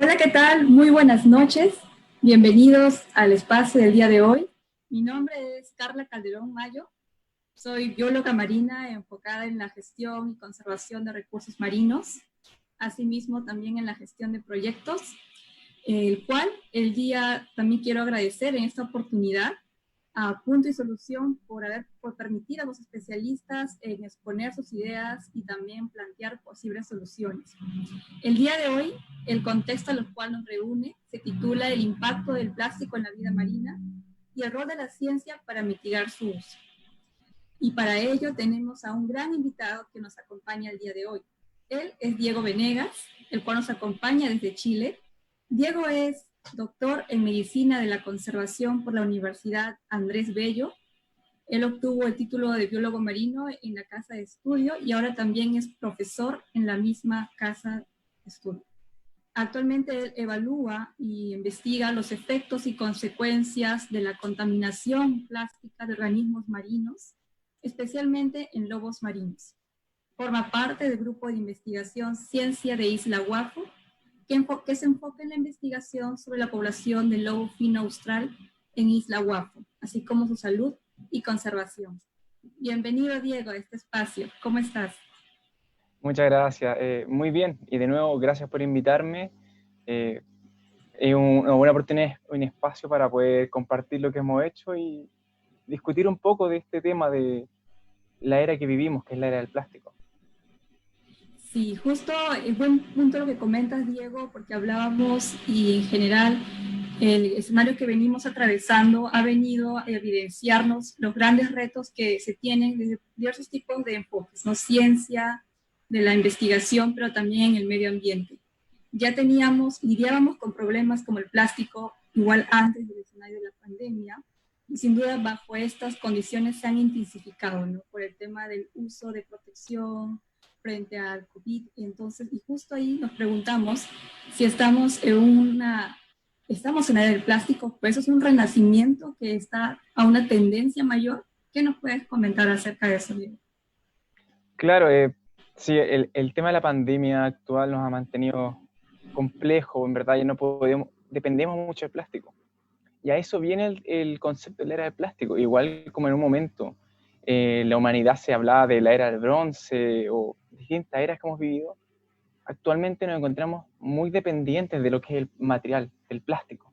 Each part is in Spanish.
Hola, ¿qué tal? Muy buenas noches. Bienvenidos al espacio del día de hoy. Mi nombre es Carla Calderón Mayo. Soy bióloga marina enfocada en la gestión y conservación de recursos marinos, asimismo también en la gestión de proyectos, el cual el día también quiero agradecer en esta oportunidad a Punto y Solución por permitir a los especialistas en exponer sus ideas y también plantear posibles soluciones. El día de hoy, el contexto al cual nos reúne se titula El impacto del plástico en la vida marina y el rol de la ciencia para mitigar su uso. Y para ello tenemos a un gran invitado que nos acompaña el día de hoy. Él es Diego Venegas, el cual nos acompaña desde Chile. Diego es doctor en Medicina de la Conservación por la Universidad Andrés Bello. Él obtuvo el título de biólogo marino en la casa de estudio y ahora también es profesor en la misma casa de estudio. Actualmente él evalúa y investiga los efectos y consecuencias de la contaminación plástica de organismos marinos, especialmente en lobos marinos. Forma parte del grupo de investigación Ciencia de Isla Guafo, que se enfoca en la investigación sobre la población del lobo fino austral en Isla Guafo, así como su salud y conservación. Bienvenido, Diego, a este espacio. ¿Cómo estás? Muchas gracias. Muy bien. Y de nuevo, gracias por invitarme. Eh, es una buena oportunidad, un espacio para poder compartir lo que hemos hecho y discutir un poco de este tema de la era que vivimos, que es la era del plástico. Sí, justo es buen punto lo que comentas, Diego, porque hablábamos y en general el escenario que venimos atravesando ha venido a evidenciarnos los grandes retos que se tienen desde diversos tipos de enfoques, ¿no? Ciencia, de la investigación, pero también el medio ambiente. Ya lidiábamos con problemas como el plástico, igual antes del escenario de la pandemia, y sin duda bajo estas condiciones se han intensificado, ¿no? Por el tema del uso de protección frente al COVID. Entonces, y justo ahí nos preguntamos si estamos en la era del plástico, pues eso es un renacimiento que está a una tendencia mayor. ¿Qué nos puedes comentar acerca de eso, Diego? Claro, sí, el tema de la pandemia actual nos ha mantenido complejo, en verdad, ya no podemos, dependemos mucho del plástico. Y a eso viene el concepto de la era del plástico. Igual como en un momento la humanidad se hablaba de la era del bronce o distintas eras que hemos vivido, actualmente nos encontramos muy dependientes de lo que es el material, del plástico.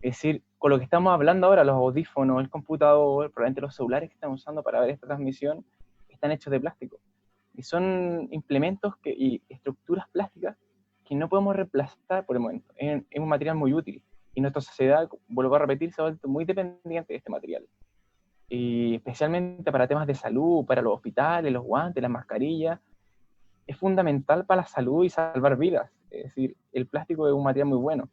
Es decir, con lo que estamos hablando ahora, los audífonos, el computador, probablemente los celulares que estamos usando para ver esta transmisión, están hechos de plástico. Y son implementos y estructuras plásticas que no podemos reemplazar por el momento. Es un material muy útil. Y nuestra sociedad, vuelvo a repetir, se ha vuelto muy dependiente de este material. Y especialmente para temas de salud, para los hospitales, los guantes, las mascarillas, es fundamental para la salud y salvar vidas. Es decir, el plástico es un material muy bueno,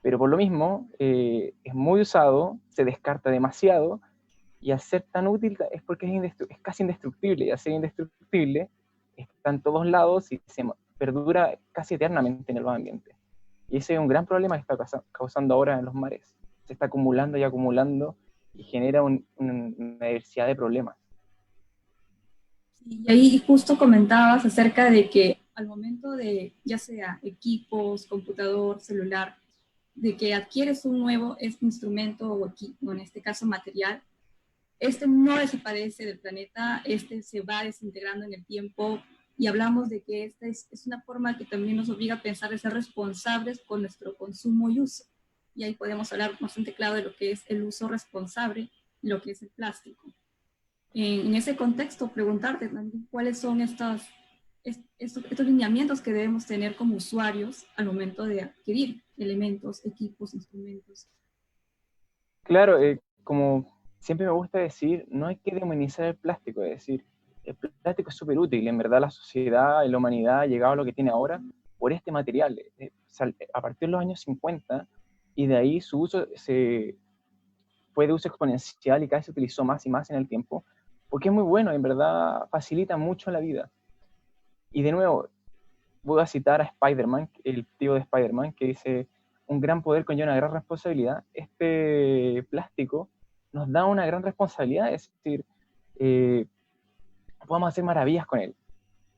pero por lo mismo es muy usado, se descarta demasiado, y al ser tan útil es porque es casi indestructible, y al ser indestructible está en todos lados y se perdura casi eternamente en el medio ambiente. Y ese es un gran problema que está causando ahora en los mares. Se está acumulando y acumulando y genera una diversidad de problemas. Y ahí justo comentabas acerca de que al momento de, ya sea equipos, computador, celular, de que adquieres un nuevo instrumento o equipo, en este caso material, este no desaparece del planeta, este se va desintegrando en el tiempo y hablamos de que esta es una forma que también nos obliga a pensar de ser responsables con nuestro consumo y uso. Y ahí podemos hablar bastante claro de lo que es el uso responsable y lo que es el plástico. En ese contexto, preguntarte también cuáles son estos lineamientos que debemos tener como usuarios al momento de adquirir elementos, equipos, instrumentos. Claro, como siempre me gusta decir, no hay que demonizar el plástico, es decir, el plástico es súper útil, en verdad la sociedad y la humanidad ha llegado a lo que tiene ahora por este material. A partir de los años 50 y de ahí su uso fue de uso exponencial y cada vez se utilizó más y más en el tiempo, porque es muy bueno, en verdad facilita mucho la vida. Y de nuevo, voy a citar a Spider-Man, el tío de Spider-Man, que dice, un gran poder conlleva una gran responsabilidad. Este plástico nos da una gran responsabilidad, es decir, eh, podemos hacer maravillas con él,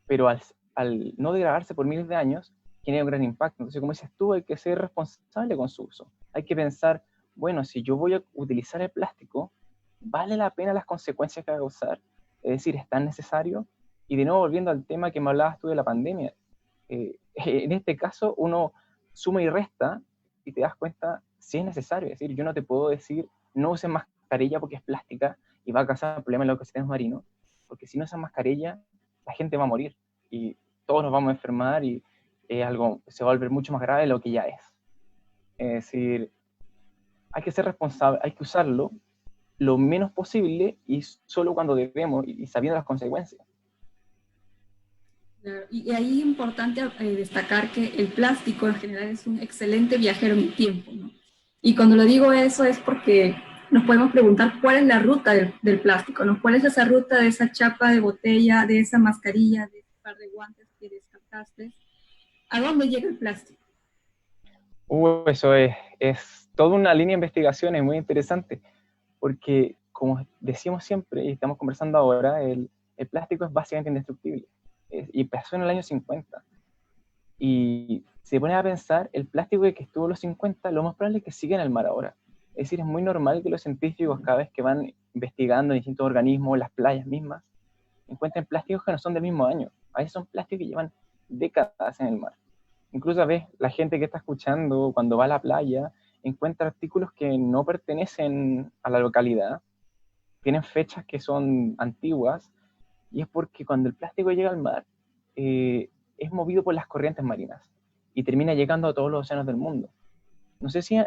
pero al no degradarse por miles de años, genera un gran impacto. Entonces, como dices tú, hay que ser responsable con su uso. Hay que pensar, bueno, si yo voy a utilizar el plástico, ¿vale la pena las consecuencias que va a causar? Es decir, ¿es tan necesario? Y de nuevo, volviendo al tema que me hablabas tú de la pandemia, en este caso uno suma y resta y te das cuenta si es necesario. Es decir, yo no te puedo decir, no uses mascarilla porque es plástica y va a causar problemas en los ecosistemas marinos, porque si no usas mascarilla, la gente va a morir y todos nos vamos a enfermar y algo se va a volver mucho más grave de lo que ya es. Es decir, hay que ser responsable, hay que usarlo lo menos posible y solo cuando debemos y sabiendo las consecuencias. Claro, y ahí es importante destacar que el plástico en general es un excelente viajero en el tiempo, ¿no? Y cuando lo digo eso es porque nos podemos preguntar cuál es la ruta del plástico, ¿no? ¿Cuál es esa ruta de esa chapa de botella, de esa mascarilla, de ese par de guantes que descartaste? ¿A dónde llega el plástico? Eso es toda una línea de investigaciones muy interesante, porque como decimos siempre y estamos conversando ahora, el plástico es básicamente indestructible. Y empezó en el año 50. Y si se pone a pensar, el plástico que estuvo en los 50, lo más probable es que siga en el mar ahora. Es decir, es muy normal que los científicos, cada vez que van investigando en distintos organismos, las playas mismas, encuentren plásticos que no son del mismo año. A veces son plásticos que llevan décadas en el mar. Incluso a veces la gente que está escuchando cuando va a la playa encuentra artículos que no pertenecen a la localidad, tienen fechas que son antiguas, y es porque cuando el plástico llega al mar, es movido por las corrientes marinas y termina llegando a todos los océanos del mundo. No sé si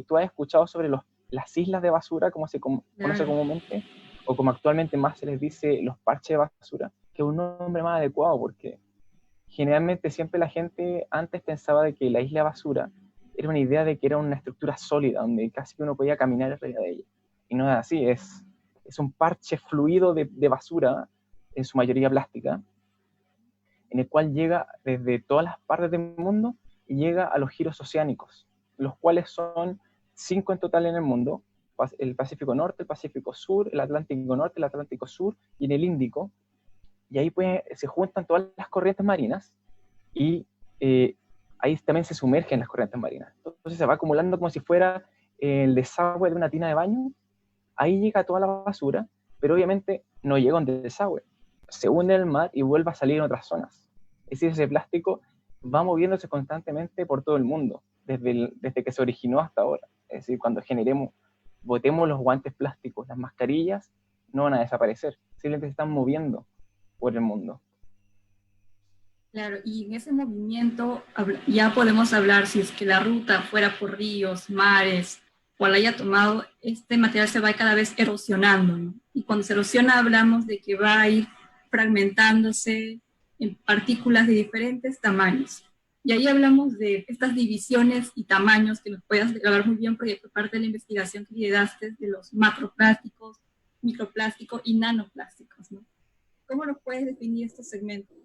tú has escuchado sobre las islas de basura, como se conoce comúnmente, o como actualmente más se les dice, los parches de basura, que es un nombre más adecuado porque generalmente siempre la gente antes pensaba de que la isla de basura era una idea de que era una estructura sólida, donde casi uno podía caminar arriba de ella. Y no es así, es un parche fluido de basura, en su mayoría plástica, en el cual llega desde todas las partes del mundo y llega a los giros oceánicos, los cuales son 5 en total en el mundo: el Pacífico Norte, el Pacífico Sur, el Atlántico Norte, el Atlántico Sur y en el Índico. Y ahí se juntan todas las corrientes marinas y ahí también se sumergen las corrientes marinas. Entonces se va acumulando como si fuera el desagüe de una tina de baño. Ahí llega toda la basura, pero obviamente no llega a un desagüe, se hunde en el mar y vuelve a salir en otras zonas. Es decir, ese plástico va moviéndose constantemente por todo el mundo, desde que se originó hasta ahora. Es decir, cuando botemos los guantes plásticos, las mascarillas, no van a desaparecer, simplemente se están moviendo por el mundo. Claro, y en ese movimiento ya podemos hablar si es que la ruta fuera por ríos, mares, o la haya tomado, este material se va cada vez erosionando, ¿no? Y cuando se erosiona hablamos de que va a ir fragmentándose en partículas de diferentes tamaños. Y ahí hablamos de estas divisiones y tamaños que nos puedas hablar muy bien, porque fue parte de la investigación que lideraste de los macroplásticos, microplásticos y nanoplásticos, ¿no? ¿Cómo nos puedes definir estos segmentos?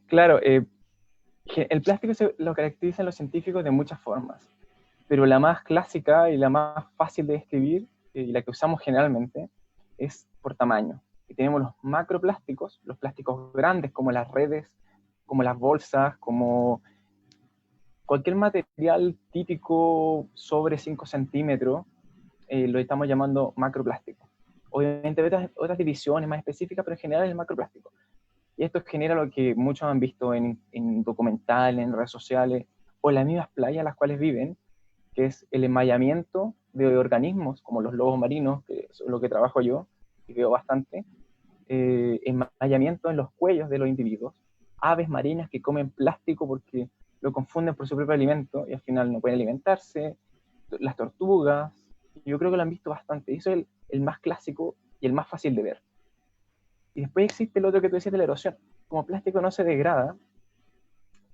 Claro, el plástico lo caracterizan los científicos de muchas formas, pero la más clásica y la más fácil de describir, y la que usamos generalmente, es por tamaño. Y tenemos los macroplásticos, los plásticos grandes como las redes, como las bolsas, como cualquier material típico sobre 5 centímetros, lo estamos llamando macroplástico. Obviamente hay otras divisiones más específicas, pero en general es el macroplástico. Y esto genera lo que muchos han visto en documentales, en redes sociales, o en las mismas playas en las cuales viven, que es el enmayamiento de organismos, como los lobos marinos, que es lo que trabajo yo, y veo bastante, enmayamiento en los cuellos de los individuos, aves marinas que comen plástico porque lo confunden por su propio alimento y al final no pueden alimentarse, las tortugas, yo creo que lo han visto bastante, y eso es el más clásico y el más fácil de ver. Y después existe el otro que tú decías de la erosión. Como el plástico no se degrada,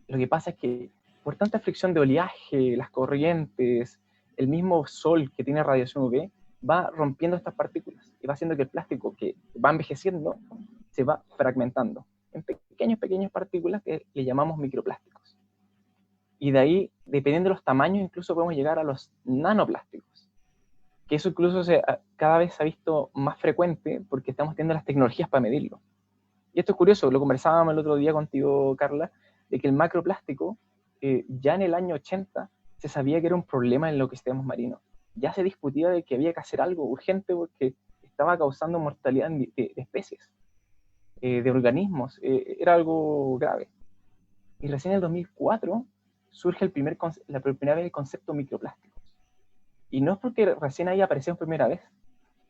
lo que pasa es que por tanta fricción de oleaje, las corrientes, el mismo sol que tiene radiación UV, va rompiendo estas partículas y va haciendo que el plástico que va envejeciendo se va fragmentando en pequeñas partículas que le llamamos microplásticos. Y de ahí, dependiendo de los tamaños, incluso podemos llegar a los nanoplásticos, que eso incluso cada vez se ha visto más frecuente porque estamos teniendo las tecnologías para medirlo. Y esto es curioso, lo conversábamos el otro día contigo, Carla, de que el macroplástico, ya en el año 80, se sabía que era un problema en los ecosistemas marinos. Ya se discutía de que había que hacer algo urgente porque estaba causando mortalidad de especies, de organismos, era algo grave. Y recién en el 2004 surge la primera vez el concepto microplástico. Y no es porque recién ahí apareció por primera vez,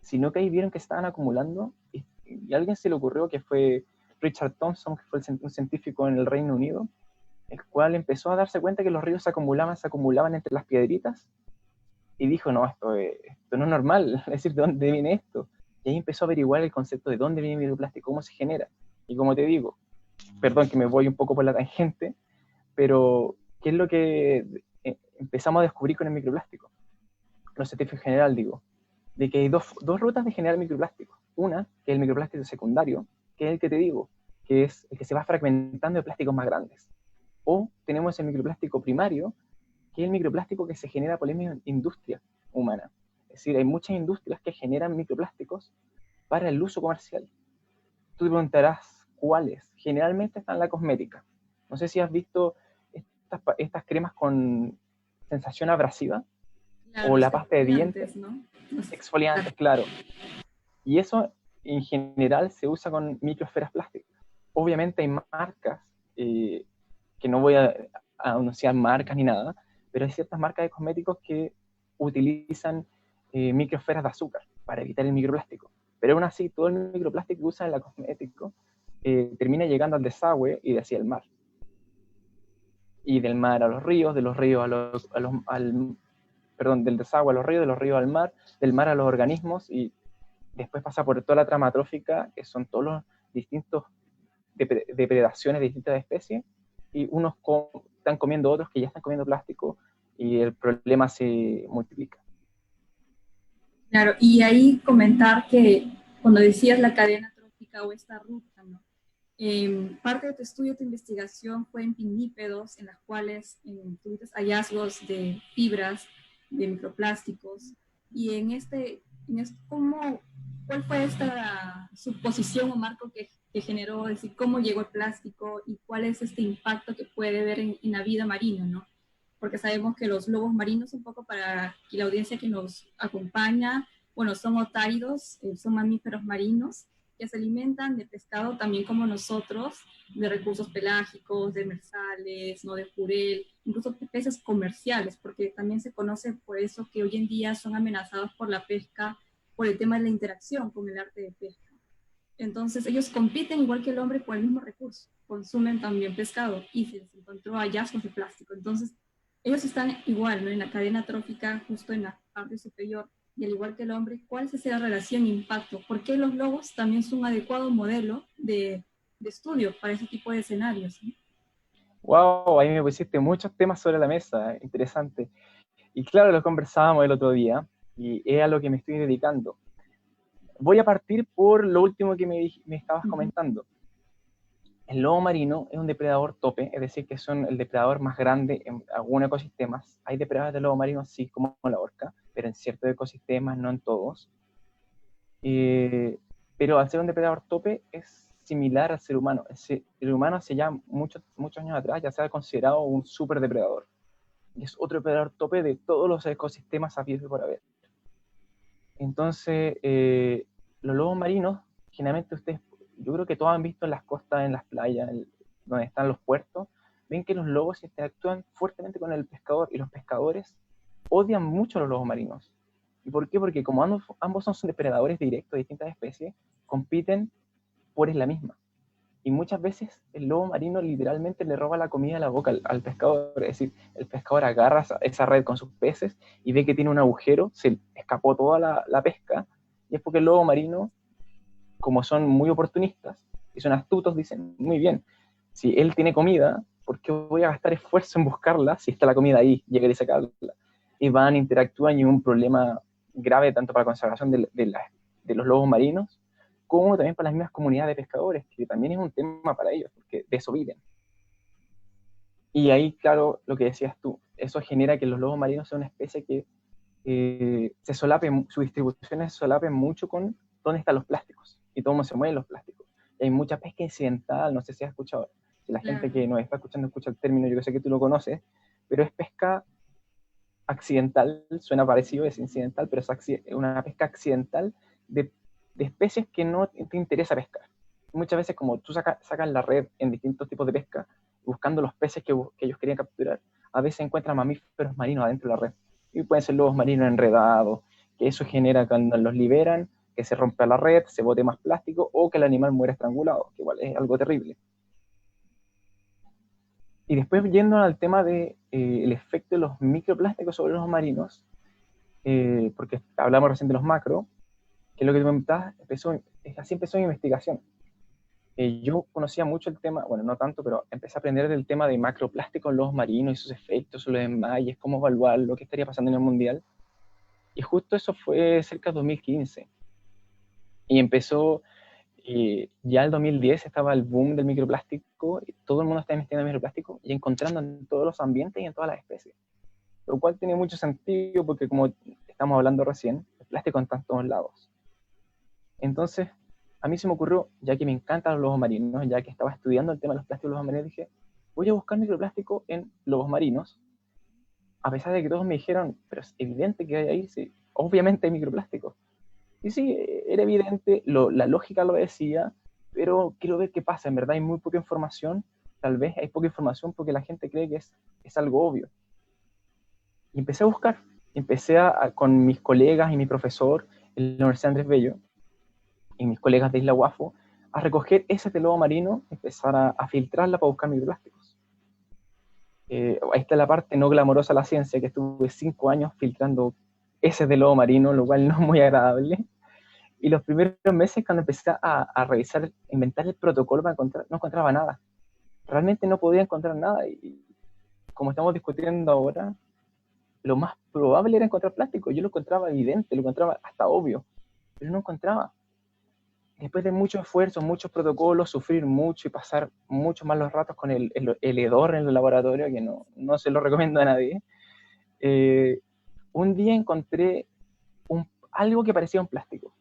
sino que ahí vieron que estaban acumulando y a alguien se le ocurrió, que fue Richard Thompson, que fue un científico en el Reino Unido, el cual empezó a darse cuenta que los ríos se acumulaban entre las piedritas y dijo, no, esto no es normal, es decir, ¿de dónde viene esto? Y ahí empezó a averiguar el concepto de dónde viene el microplástico, cómo se genera. Y como te digo, perdón que me voy un poco por la tangente, pero ¿qué es lo que empezamos a descubrir con el microplástico? Los científicos en general, digo, de que hay dos rutas de generar microplástico. Una, que es el microplástico secundario, que es el que te digo, que es el que se va fragmentando de plásticos más grandes. O tenemos el microplástico primario, que es el microplástico que se genera por la misma industria humana. Es decir, hay muchas industrias que generan microplásticos para el uso comercial. Tú te preguntarás cuáles. Generalmente están en la cosmética. No sé si has visto estas cremas con sensación abrasiva, Claro, o los la pasta de dientes, exfoliantes, ¿no? exfoliantes, claro. Y eso en general se usa con microesferas plásticas. Obviamente hay marcas, que no voy a anunciar marcas ni nada, pero hay ciertas marcas de cosméticos que utilizan microesferas de azúcar para evitar el microplástico. Pero aún así, todo el microplástico que usan en la cosmético termina llegando al desagüe y de hacia el mar. Y del mar a los ríos, de los ríos perdón, del desagüe a los ríos, de los ríos al mar, del mar a los organismos, y después pasa por toda la trama trófica, que son todos los distintos depredaciones de distintas especies, y unos están comiendo otros que ya están comiendo plástico, y el problema se multiplica. Claro, y ahí comentar que cuando decías la cadena trófica o esta ruta, ¿no? Parte de tu estudio, tu investigación fue en pinnípedos, en las cuales tuviste hallazgos de fibras, de microplásticos, y ¿cuál fue esta suposición o marco que generó, es decir, cómo llegó el plástico y cuál es este impacto que puede ver en la vida marina, ¿no? Porque sabemos que los lobos marinos, un poco para la audiencia que nos acompaña, bueno, son otáridos, son mamíferos marinos, que se alimentan de pescado también como nosotros, de recursos pelágicos, de demersales, ¿no? De jurel, incluso peces comerciales, porque también se conoce por eso que hoy en día son amenazados por la pesca, por el tema de la interacción con el arte de pesca. Entonces ellos compiten igual que el hombre por el mismo recurso, consumen también pescado y se les encontró hallazgos de plástico. Entonces ellos están igual, ¿no? En la cadena trófica, justo en la parte superior, y al igual que el hombre, ¿cuál es esa relación e impacto? ¿Por qué los lobos también son un adecuado modelo de estudio para ese tipo de escenarios? ¿No? Wow, ahí me pusiste muchos temas sobre la mesa, interesante. Y claro, lo conversábamos el otro día, y es a lo que me estoy dedicando. Voy a partir por lo último que me estabas comentando. El lobo marino es un depredador tope, es decir, que es el depredador más grande en algunos ecosistemas. Hay depredadores de lobo marino, sí, como la orca, pero en ciertos ecosistemas, no en todos. Pero al ser un depredador tope es similar al ser humano. El humano hace ya muchos años atrás ya se ha considerado un superdepredador. Y es otro depredador tope de todos los ecosistemas habidos por haber. Entonces, los lobos marinos, generalmente yo creo que todos han visto en las costas, en las playas, donde están los puertos, ven que los lobos interactúan fuertemente con el pescador, y los pescadores odian mucho a los lobos marinos. ¿Y por qué? Porque como ambos son depredadores directos de distintas especies, compiten por la misma. Y muchas veces el lobo marino literalmente le roba la comida a la boca al pescador. Es decir, el pescador agarra esa red con sus peces y ve que tiene un agujero, se escapó toda la pesca, y es porque el lobo marino, como son muy oportunistas y son astutos, dicen, muy bien, si él tiene comida, ¿por qué voy a gastar esfuerzo en buscarla si está la comida ahí? Llegar y sacarla. Y van, interactúan, y un problema grave tanto para la conservación de los lobos marinos, como también para las mismas comunidades de pescadores, que también es un tema para ellos, porque de eso viven. Y ahí, claro, lo que decías tú, eso genera que los lobos marinos sean una especie que su distribución se solape mucho con dónde están los plásticos y cómo se mueven los plásticos. Y hay mucha pesca incidental, no sé si has escuchado, Si la gente Claro. que nos está escuchando escucha el término, yo sé que tú lo conoces, pero es pesca accidental, suena parecido, es incidental, pero es una pesca accidental de, de especies que no te interesa pescar. Muchas veces, como tú sacas la red en distintos tipos de pesca, buscando los peces que ellos querían capturar, a veces encuentran mamíferos marinos adentro de la red. Y pueden ser lobos marinos enredados, que eso genera cuando los liberan, que se rompa la red, se bote más plástico, o que el animal muera estrangulado, que igual es algo terrible. Y después, yendo al tema de el efecto de los microplásticos sobre los marinos, porque hablamos recién de los macro, que es lo que tú me preguntabas, así empezó mi investigación. Yo conocía mucho el tema, bueno, no tanto, pero empecé a aprender del tema de macroplásticos en los marinos y sus efectos, sus enmayes, cómo evaluar lo que estaría pasando en el mundial. Y justo eso fue cerca de 2015. Y empezó, ya el 2010 estaba el boom del microplástico, y todo el mundo estaba investigando el microplástico y encontrando en todos los ambientes y en todas las especies. Lo cual tiene mucho sentido porque, como estamos hablando recién, el plástico está en todos lados. Entonces, a mí se me ocurrió, ya que me encantan los lobos marinos, ya que estaba estudiando el tema de los plásticos de los lobos marinos, dije, voy a buscar microplástico en lobos marinos, a pesar de que todos me dijeron, pero es evidente que hay ahí, sí, obviamente hay microplástico. Y sí, era evidente, la lógica lo decía, pero quiero ver qué pasa, en verdad hay muy poca información, tal vez hay poca información porque la gente cree que es algo obvio. Y empecé a buscar, con mis colegas y mi profesor en la Universidad Andrés Bello, y mis colegas de Isla Guafo, a recoger ese de lobo marino, empezar a filtrarla para buscar microplásticos. Ahí está la parte no glamorosa de la ciencia, que estuve 5 años filtrando ese de lobo marino, lo cual no es muy agradable. Y los primeros meses, cuando empecé a revisar, inventar el protocolo para encontrar, no encontraba nada. Realmente no podía encontrar nada. Y como estamos discutiendo ahora, lo más probable era encontrar plástico. Yo lo encontraba evidente, lo encontraba hasta obvio, pero no encontraba. Después de mucho esfuerzo, muchos protocolos, sufrir mucho y pasar mucho más los ratos con el hedor en el laboratorio, que no se lo recomiendo a nadie, un día encontré algo que parecía un plástico.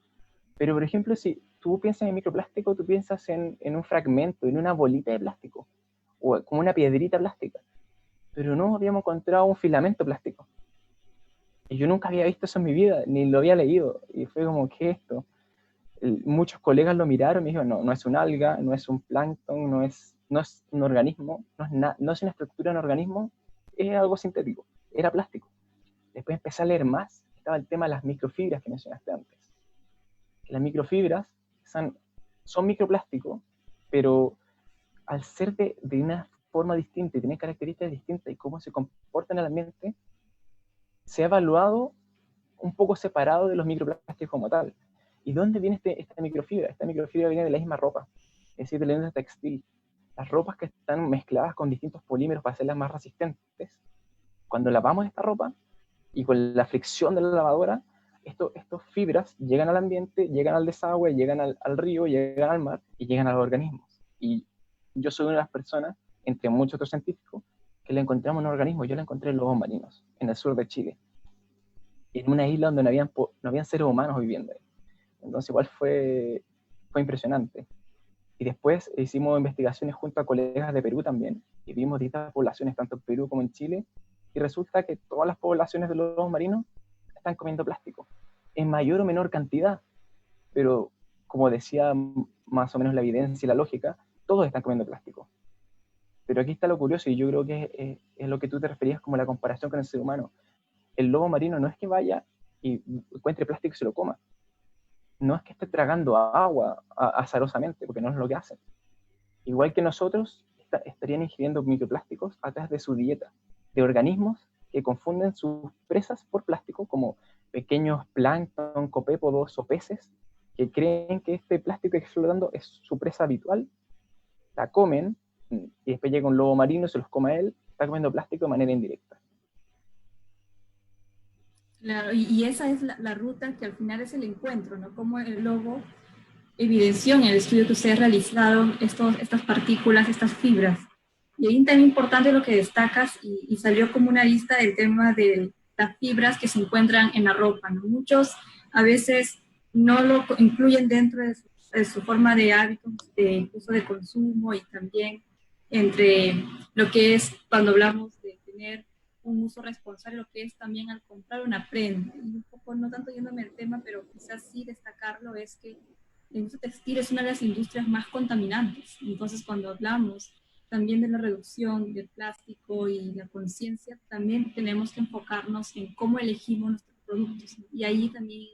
Pero, por ejemplo, si tú piensas en microplástico, tú piensas en un fragmento, en una bolita de plástico, o como una piedrita plástica. Pero no habíamos encontrado un filamento plástico. Y yo nunca había visto eso en mi vida, ni lo había leído. Y fue como, ¿qué es esto? Muchos colegas lo miraron y me dijeron, no es un alga, no es un plancton, no es un organismo, no es una estructura de un organismo, es algo sintético, era plástico. Después empecé a leer más, estaba el tema de las microfibras que mencionaste antes. Las microfibras son microplásticos, pero al ser de una forma distinta y tener características distintas y cómo se comportan en el ambiente, se ha evaluado un poco separado de los microplásticos como tal. ¿Y dónde viene esta microfibra? Esta microfibra viene de la misma ropa, es decir, de la industria textil. Las ropas que están mezcladas con distintos polímeros para hacerlas más resistentes, cuando lavamos esta ropa y con la fricción de la lavadora, estos fibras llegan al ambiente, llegan al desagüe, llegan al río, llegan al mar y llegan a los organismos. Y yo soy una de las personas, entre muchos otros científicos, que le encontramos en organismos. Yo la encontré en lobos marinos, en el sur de Chile, en una isla donde no habían seres humanos viviendo ahí. Entonces igual fue impresionante. Y después hicimos investigaciones junto a colegas de Perú también, y vimos distintas poblaciones, tanto en Perú como en Chile, y resulta que todas las poblaciones de lobos marinos están comiendo plástico, en mayor o menor cantidad, pero como decía más o menos la evidencia y la lógica, todos están comiendo plástico. Pero aquí está lo curioso, y yo creo que es lo que tú te referías como la comparación con el ser humano. El lobo marino no es que vaya y encuentre plástico y se lo coma, no es que esté tragando agua azarosamente, porque no es lo que hacen. Igual que nosotros, estarían ingiriendo microplásticos a través de su dieta, de organismos que confunden sus presas por plástico, como pequeños plancton, copépodos o peces, que creen que este plástico que está flotando es su presa habitual, la comen, y después llega un lobo marino, se los come a él, está comiendo plástico de manera indirecta. Claro, y esa es la ruta que al final es el encuentro, ¿no? Como el lobo evidenció en el estudio que ustedes realizaron estas partículas, estas fibras. Y ahí también importante lo que destacas y salió como una lista del tema de las fibras que se encuentran en la ropa, ¿no? Muchos a veces no lo incluyen dentro de su forma de hábitos de uso de consumo y también entre lo que es cuando hablamos de tener un uso responsable, lo que es también al comprar una prenda. Y un poco, no tanto yéndome al tema, pero quizás sí destacarlo, es que la industria textil es una de las industrias más contaminantes. Entonces, cuando hablamos también de la reducción del plástico y la conciencia, también tenemos que enfocarnos en cómo elegimos nuestros productos. Y ahí también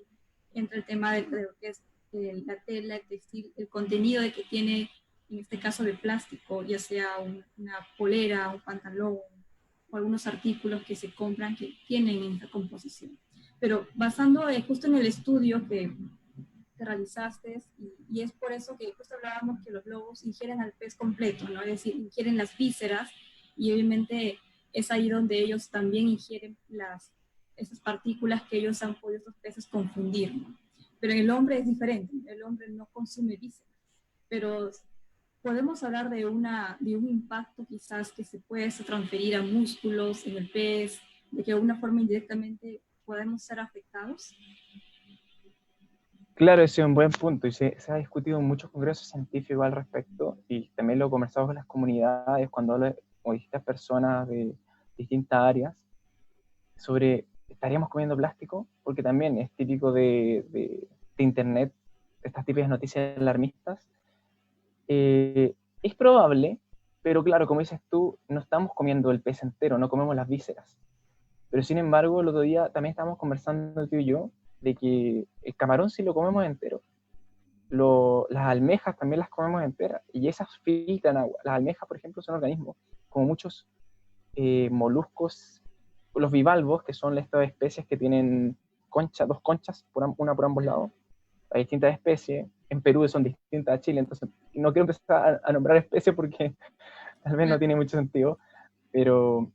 entra el tema de lo que es la tela, el textil, el contenido de que tiene, en este caso de plástico, ya sea una polera, un pantalón, o algunos artículos que se compran que tienen esta composición. Pero basando justo en el estudio que realizaste, y es por eso que justo hablábamos que los lobos ingieren al pez completo, ¿no? Es decir, ingieren las vísceras, y obviamente es ahí donde ellos también ingieren esas partículas que ellos han podido, estos peces, confundir, ¿no? Pero en el hombre es diferente, el hombre no consume vísceras, pero podemos hablar de un impacto quizás que se puede transferir a músculos en el pez, de que de alguna forma indirectamente podemos ser afectados. Claro, ese es un buen punto y se ha discutido en muchos congresos científicos al respecto y también lo he conversado con las comunidades cuando hablo con distintas personas de distintas áreas sobre estaríamos comiendo plástico, porque también es típico de Internet, estas típicas noticias alarmistas. Es probable, pero claro, como dices tú, no estamos comiendo el pez entero, no comemos las vísceras. Pero sin embargo, el otro día también estábamos conversando tú y yo de que el camarón sí lo comemos entero. Las almejas también las comemos enteras y esas filtran agua. Las almejas, por ejemplo, son organismos como muchos moluscos, los bivalvos, que son estas especies que tienen dos conchas, una por ambos lados. Hay distintas especies. En Perú son distintas a Chile, entonces no quiero empezar a nombrar especies porque tal vez no tiene mucho sentido, pero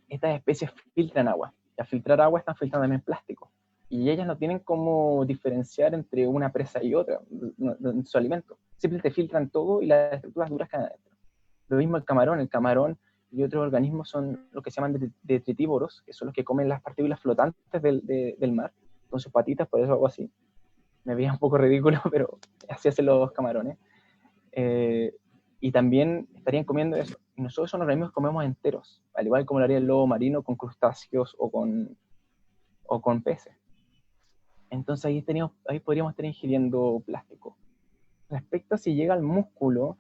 estas especies filtran agua. Y al filtrar agua están filtrando también plástico. Y ellas no tienen cómo diferenciar entre una presa y otra en su alimento. Simplemente filtran todo y las estructuras duras quedan adentro. Lo mismo el camarón. El camarón y otros organismos son lo que se llaman detritívoros, que son los que comen las partículas flotantes del mar, con sus patitas, por eso hago así. Me veía un poco ridículo, pero así hacen los camarones. Y también estarían comiendo eso. Y nosotros son organismos que comemos enteros, al igual como lo haría el lobo marino con crustáceos o con peces. Entonces ahí podríamos estar ingiriendo plástico. Respecto a si llega al músculo,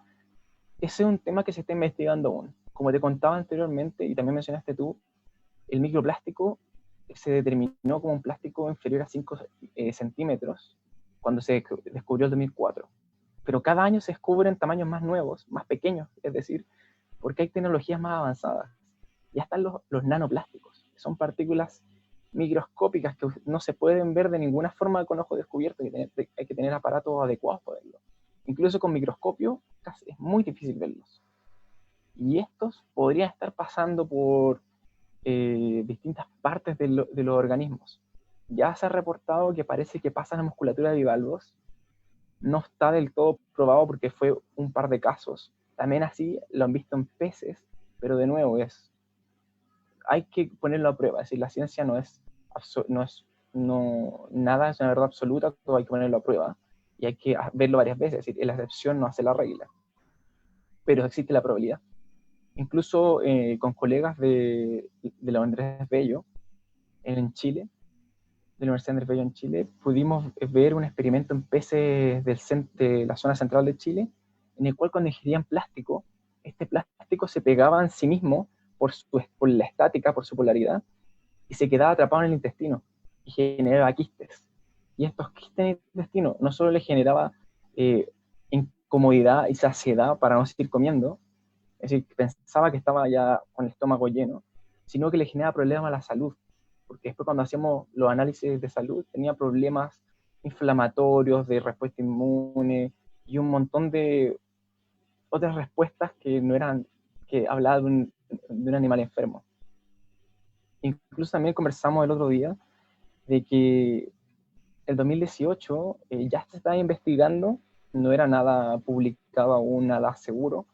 ese es un tema que se está investigando aún. Como te contaba anteriormente, y también mencionaste tú, el microplástico se determinó como un plástico inferior a 5 centímetros cuando se descubrió el 2004. Pero cada año se descubren tamaños más nuevos, más pequeños, es decir, porque hay tecnologías más avanzadas. Ya están los nanoplásticos, que son partículas microscópicas que no se pueden ver de ninguna forma con ojo descubierto, hay que tener aparatos adecuados para verlo. Incluso con microscopio es muy difícil verlos. Y estos podrían estar pasando por distintas partes de los organismos. Ya se ha reportado que parece que pasa en la musculatura de bivalvos. No está del todo probado porque fue un par de casos. También así lo han visto en peces, pero de nuevo hay que ponerlo a prueba. Es decir, la ciencia nada es una verdad absoluta, todo hay que ponerlo a prueba y hay que verlo varias veces. Es decir, la excepción no hace la regla, pero existe la probabilidad. Incluso con colegas de la Andrés Bello en Chile, de la Universidad Andrés Bello en Chile, pudimos ver un experimento en peces de la zona central de Chile, en el cual cuando ingerían plástico, este plástico se pegaba en sí mismo por la estática, por su polaridad, y se quedaba atrapado en el intestino y generaba quistes. Y estos quistes en el intestino no solo le generaba incomodidad y saciedad para no seguir comiendo, es decir, pensaba que estaba ya con el estómago lleno, sino que le generaba problemas a la salud, porque después cuando hacíamos los análisis de salud tenía problemas inflamatorios, de respuesta inmune y un montón de otras respuestas que no eran, que hablaba de un animal enfermo. Incluso también conversamos el otro día de que el 2018 ya se estaba investigando, no era nada publicado aún, nada seguro.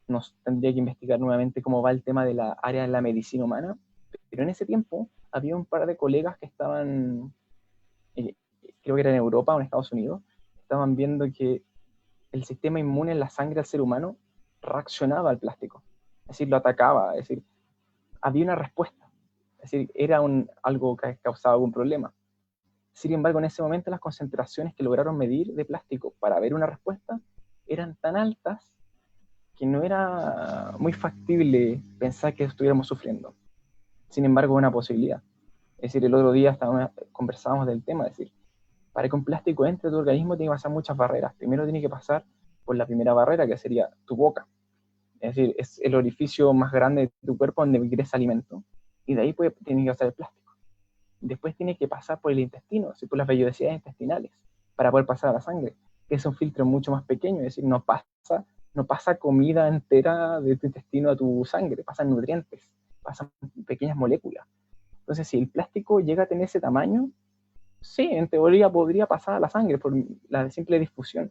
Nos tendría que investigar nuevamente cómo va el tema de la área de la medicina humana, pero en ese tiempo había un par de colegas que estaban, eh, creo que era en Europa o en Estados Unidos, estaban viendo que el sistema inmune en la sangre del ser humano reaccionaba al plástico, es decir, lo atacaba, es decir, había una respuesta, es decir, era algo que causaba algún problema. Sin embargo, en ese momento las concentraciones que lograron medir de plástico para ver una respuesta eran tan altas que no era muy factible pensar que estuviéramos sufriendo. Sin embargo, una posibilidad. Es decir, el otro día conversábamos del tema, es decir, para que un plástico entre a tu organismo tiene que pasar muchas barreras. Primero tiene que pasar por la primera barrera, que sería tu boca. Es decir, es el orificio más grande de tu cuerpo donde ingresa alimento. Y de ahí tiene que pasar el plástico. Después tiene que pasar por el intestino, por las vellosidades intestinales, para poder pasar a la sangre, que es un filtro mucho más pequeño, es decir, no pasa comida entera de tu intestino a tu sangre, pasan nutrientes, pasan pequeñas moléculas. Entonces, si el plástico llega a tener ese tamaño, sí, en teoría podría pasar a la sangre por la simple difusión.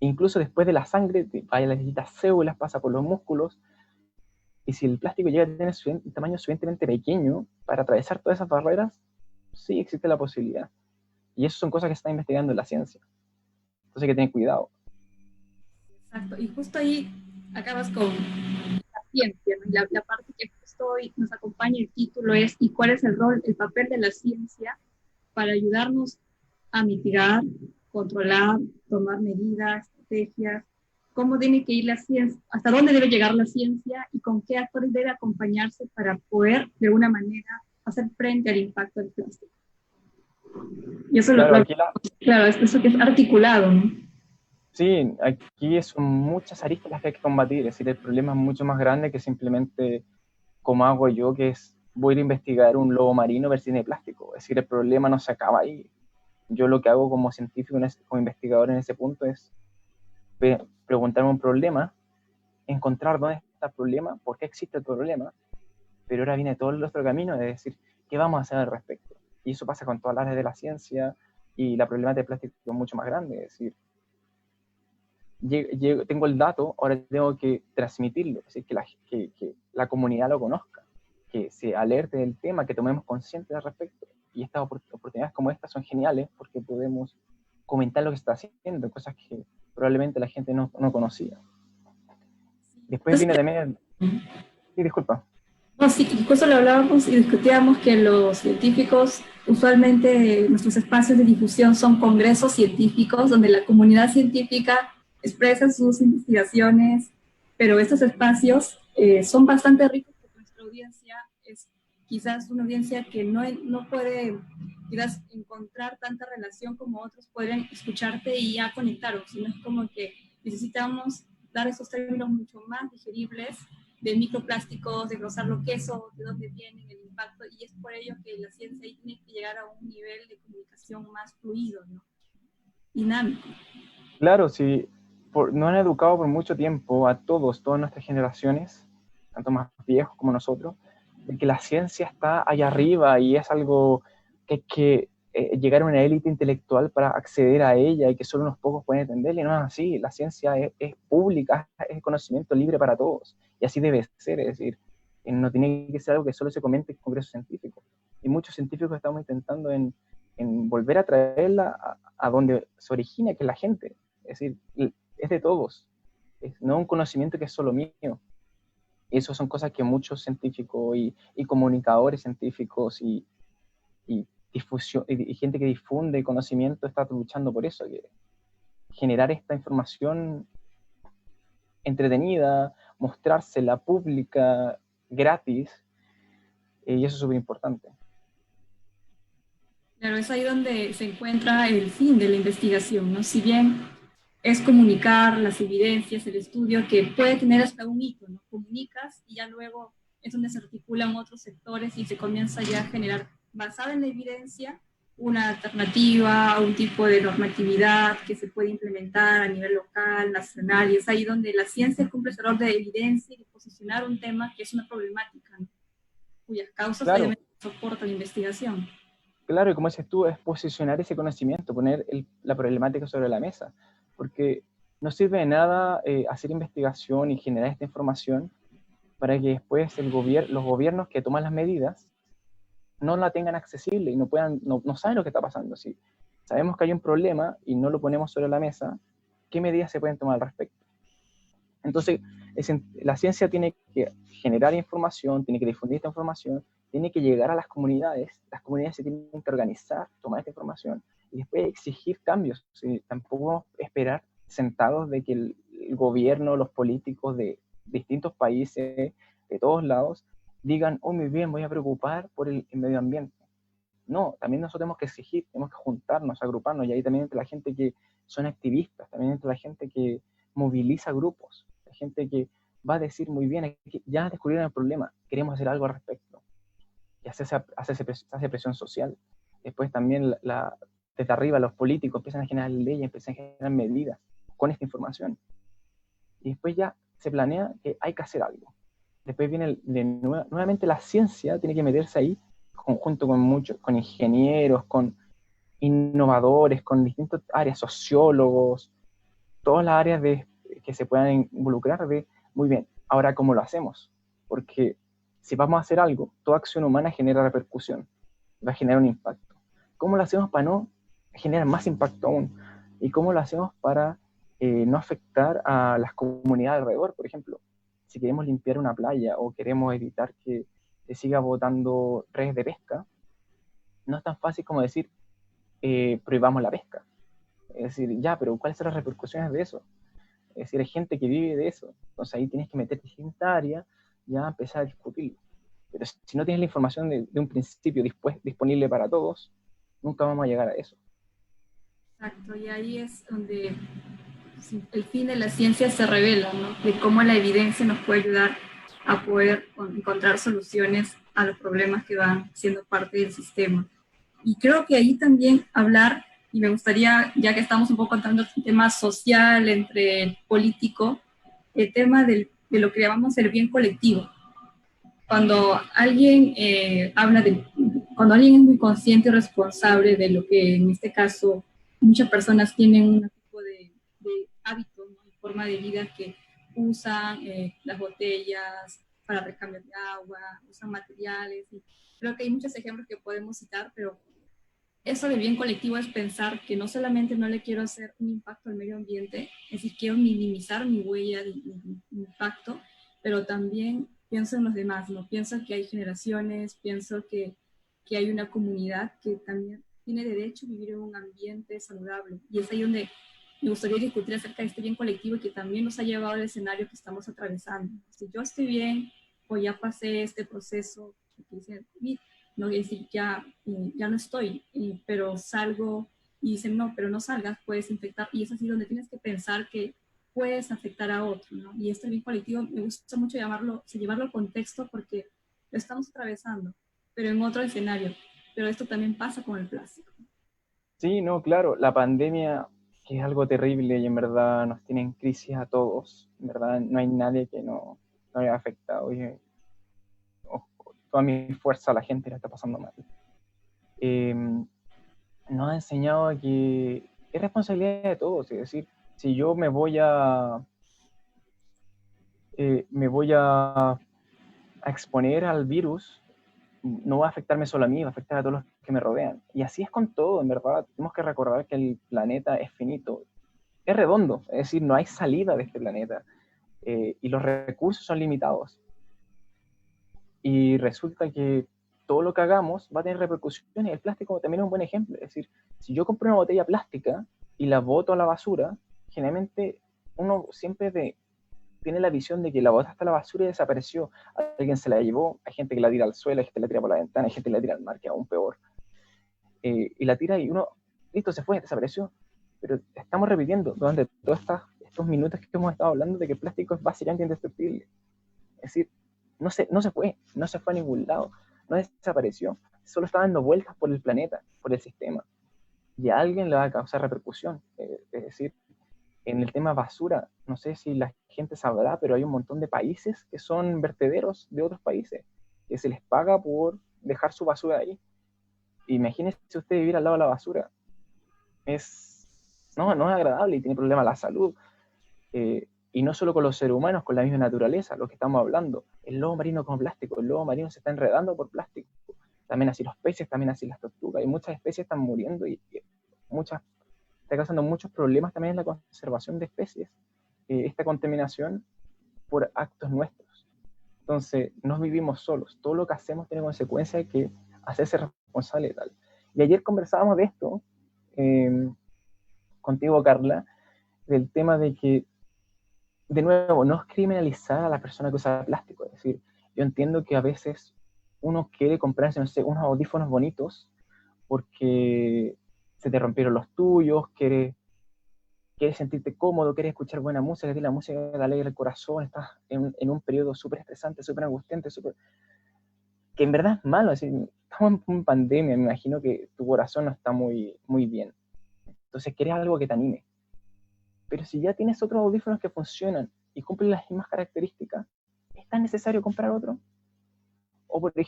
Incluso después de la sangre, vaya a las distintas células, pasa por los músculos, y si el plástico llega a tener un tamaño suficientemente pequeño para atravesar todas esas barreras, sí existe la posibilidad. Y eso son cosas que se están investigando en la ciencia. Entonces hay que tener cuidado. Exacto, y justo ahí acabas con la ciencia, ¿no? La parte que justo hoy nos acompaña el título es ¿y cuál es el rol, el papel de la ciencia para ayudarnos a mitigar, controlar, tomar medidas, estrategias? ¿Cómo tiene que ir la ciencia? ¿Hasta dónde debe llegar la ciencia? ¿Y con qué actores debe acompañarse para poder, de alguna manera, hacer frente al impacto del plástico? Y eso Claro, claro, es eso que es articulado, ¿no? Sí, aquí son muchas aristas las que hay que combatir. Es decir, el problema es mucho más grande que simplemente como hago yo, que es voy a investigar un lobo marino ver si tiene plástico. Es decir, el problema no se acaba ahí. Yo lo que hago como científico, como investigador en ese punto es preguntarme un problema, encontrar dónde está el problema, por qué existe el problema, pero ahora viene todo el otro camino de decir, ¿qué vamos a hacer al respecto? Y eso pasa con todas las áreas de la ciencia, y la problemática del plástico es mucho más grande. Es decir, tengo el dato, ahora tengo que transmitirlo, es decir, que la comunidad lo conozca, que se alerte del tema, que tomemos conciencia al respecto. Y estas oportunidades como estas son geniales porque podemos comentar lo que se está haciendo, cosas que probablemente la gente no conocía. Después viene también... Sí, disculpa. No, sí, justo lo hablábamos y discutíamos que los científicos, usualmente nuestros espacios de difusión son congresos científicos donde la comunidad científica expresa sus investigaciones, pero estos espacios son bastante ricos porque nuestra audiencia es quizás una audiencia que no puede quizás encontrar tanta relación como otros pueden escucharte y ya conectaron, sino es como que necesitamos dar esos términos mucho más digeribles de microplásticos, de glosar lo que son, de dónde vienen, el impacto, y es por ello que la ciencia ahí tiene que llegar a un nivel de comunicación más fluido, ¿no? Dinámico. Claro, sí, nos han educado por mucho tiempo a todas nuestras generaciones, tanto más viejos como nosotros, de que la ciencia está allá arriba y es algo que hay que llegar a una élite intelectual para acceder a ella y que solo unos pocos pueden entenderla. Y no es así, la ciencia es pública, es conocimiento libre para todos, y así debe ser, es decir, no tiene que ser algo que solo se comente en congresos científicos. Y muchos científicos estamos intentando en volver a traerla a donde se origina, que es la gente. Es decir, es de todos, no un conocimiento que es solo mío. Y eso son cosas que muchos científicos y comunicadores científicos y gente que difunde conocimiento está luchando por eso, que generar esta información entretenida, mostrársela pública, gratis, y eso es súper importante. Claro, es ahí donde se encuentra el fin de la investigación, ¿no? Si bien es comunicar las evidencias, el estudio, que puede tener hasta un hito, ¿no? Comunicas y ya luego es donde se articulan otros sectores y se comienza ya a generar, basada en la evidencia, una alternativa, un tipo de normatividad que se puede implementar a nivel local, nacional, y es ahí donde la ciencia cumple su rol de evidencia y de posicionar un tema que es una problemática, ¿no? Cuyas causas obviamente soportan la investigación. Claro, y como dices tú, es posicionar ese conocimiento, poner la problemática sobre la mesa, porque no sirve de nada hacer investigación y generar esta información para que después los gobiernos que toman las medidas no la tengan accesible y no saben lo que está pasando. Si sabemos que hay un problema y no lo ponemos sobre la mesa, ¿qué medidas se pueden tomar al respecto? Entonces, la ciencia tiene que generar información, tiene que difundir esta información, tiene que llegar a las comunidades se tienen que organizar, tomar esta información y después exigir cambios. ¿Sí? Tampoco esperar sentados de que el gobierno, los políticos de distintos países, de todos lados, digan, oh, muy bien, voy a preocupar por el medio ambiente. No, también nosotros tenemos que exigir, tenemos que juntarnos, agruparnos, y ahí también entre la gente que son activistas, también entre la gente que moviliza grupos, la gente que va a decir, muy bien, ya descubrieron el problema, queremos hacer algo al respecto. Y hace presión social. Después también desde arriba los políticos empiezan a generar leyes, empiezan a generar medidas con esta información. Y después ya se planea que hay que hacer algo. Después viene nuevamente la ciencia, tiene que meterse ahí, junto con ingenieros, con innovadores, con distintas áreas, sociólogos, todas las áreas que se puedan involucrar de, muy bien, ahora ¿cómo lo hacemos? Porque si vamos a hacer algo, toda acción humana genera repercusión, va a generar un impacto. ¿Cómo lo hacemos para no generar más impacto aún? ¿Y cómo lo hacemos para no afectar a las comunidades alrededor? Por ejemplo, si queremos limpiar una playa o queremos evitar que se siga botando redes de pesca, no es tan fácil como decir, prohibamos la pesca. Es decir, ya, pero ¿cuáles son las repercusiones de eso? Es decir, hay gente que vive de eso. Entonces ahí tienes que meter distintas áreas, ya empezar a discutirlo. Pero si no tienes la información de un principio disponible para todos, nunca vamos a llegar a eso. Exacto, y ahí es donde el fin de la ciencia se revela, ¿no? De cómo la evidencia nos puede ayudar a poder encontrar soluciones a los problemas que van siendo parte del sistema. Y creo que ahí también hablar, y me gustaría, ya que estamos un poco entrando en el tema social, entre el político, el tema de lo que llamamos el bien colectivo. Cuando alguien cuando alguien es muy consciente y responsable de lo que en este caso muchas personas tienen un tipo de hábito, ¿no? Y forma de vida que usan las botellas para recambio de agua, usan materiales. Y creo que hay muchos ejemplos que podemos citar, pero eso de bien colectivo es pensar que no solamente no le quiero hacer un impacto al medio ambiente, es decir, quiero minimizar mi huella, mi impacto, pero también pienso en los demás, ¿no? Pienso que hay generaciones, pienso que hay una comunidad que también tiene derecho a vivir en un ambiente saludable. Y es ahí donde me gustaría discutir acerca de este bien colectivo que también nos ha llevado al escenario que estamos atravesando. Si yo estoy bien o ya pasé este proceso que dice COVID, no es decir, ya no estoy, pero salgo y dicen, no, pero no salgas, puedes infectar. Y es así donde tienes que pensar que puedes afectar a otro, ¿no? Y este bien colectivo me gusta mucho llevarlo al contexto porque lo estamos atravesando, pero en otro escenario. Pero esto también pasa con el plástico. Sí, no, claro, la pandemia, que es algo terrible y en verdad nos tiene en crisis a todos, en verdad no hay nadie que no haya afectado. Toda mi fuerza a la gente la está pasando mal. Nos ha enseñado que es responsabilidad de todos, es decir, si yo me voy a exponer al virus, no va a afectarme solo a mí, va a afectar a todos los que me rodean. Y así es con todo, en verdad. Tenemos que recordar que el planeta es finito, es redondo, es decir, no hay salida de este planeta. Y los recursos son limitados. Y resulta que todo lo que hagamos va a tener repercusiones. El plástico también es un buen ejemplo. Es decir, si yo compro una botella plástica y la boto a la basura, generalmente uno siempre tiene la visión de que la botaste a la basura y desapareció. Alguien se la llevó, hay gente que la tira al suelo, hay gente que la tira por la ventana, hay gente que la tira al mar, que es aún peor. Y la tira y uno, listo, se fue, desapareció. Pero estamos repitiendo durante todos estos minutos que hemos estado hablando de que el plástico es básicamente indestructible. Es decir, no se fue a ningún lado, no desapareció, solo está dando vueltas por el planeta, por el sistema. Y a alguien le va a causar repercusión. Es decir, en el tema basura, no sé si la gente sabrá, pero hay un montón de países que son vertederos de otros países, que se les paga por dejar su basura ahí. Imagínese usted vivir al lado de la basura. No es agradable y tiene problemas la salud. Y no solo con los seres humanos, con la misma naturaleza, lo que estamos hablando. El lobo marino con plástico, el lobo marino se está enredando por plástico. También así los peces, también así las tortugas. Y muchas especies están muriendo y está causando muchos problemas también en la conservación de especies. Esta contaminación por actos nuestros. Entonces, no vivimos solos. Todo lo que hacemos tiene consecuencias de que hacerse responsable y tal. Y ayer conversábamos de esto, contigo, Carla, del tema de que, de nuevo, no es criminalizar a la persona que usa plástico. Es decir, yo entiendo que a veces uno quiere comprarse, no sé, unos audífonos bonitos porque se te rompieron los tuyos, quieres sentirte cómodo, quieres escuchar buena música, que la música te alegra el corazón, estás en un periodo súper estresante, súper angustiante, que en verdad es malo. Es decir, estamos en pandemia, me imagino que tu corazón no está muy, muy bien. Entonces quieres algo que te anime. Pero si ya tienes otros audífonos que funcionan y cumplen las mismas características, ¿es tan necesario comprar otro?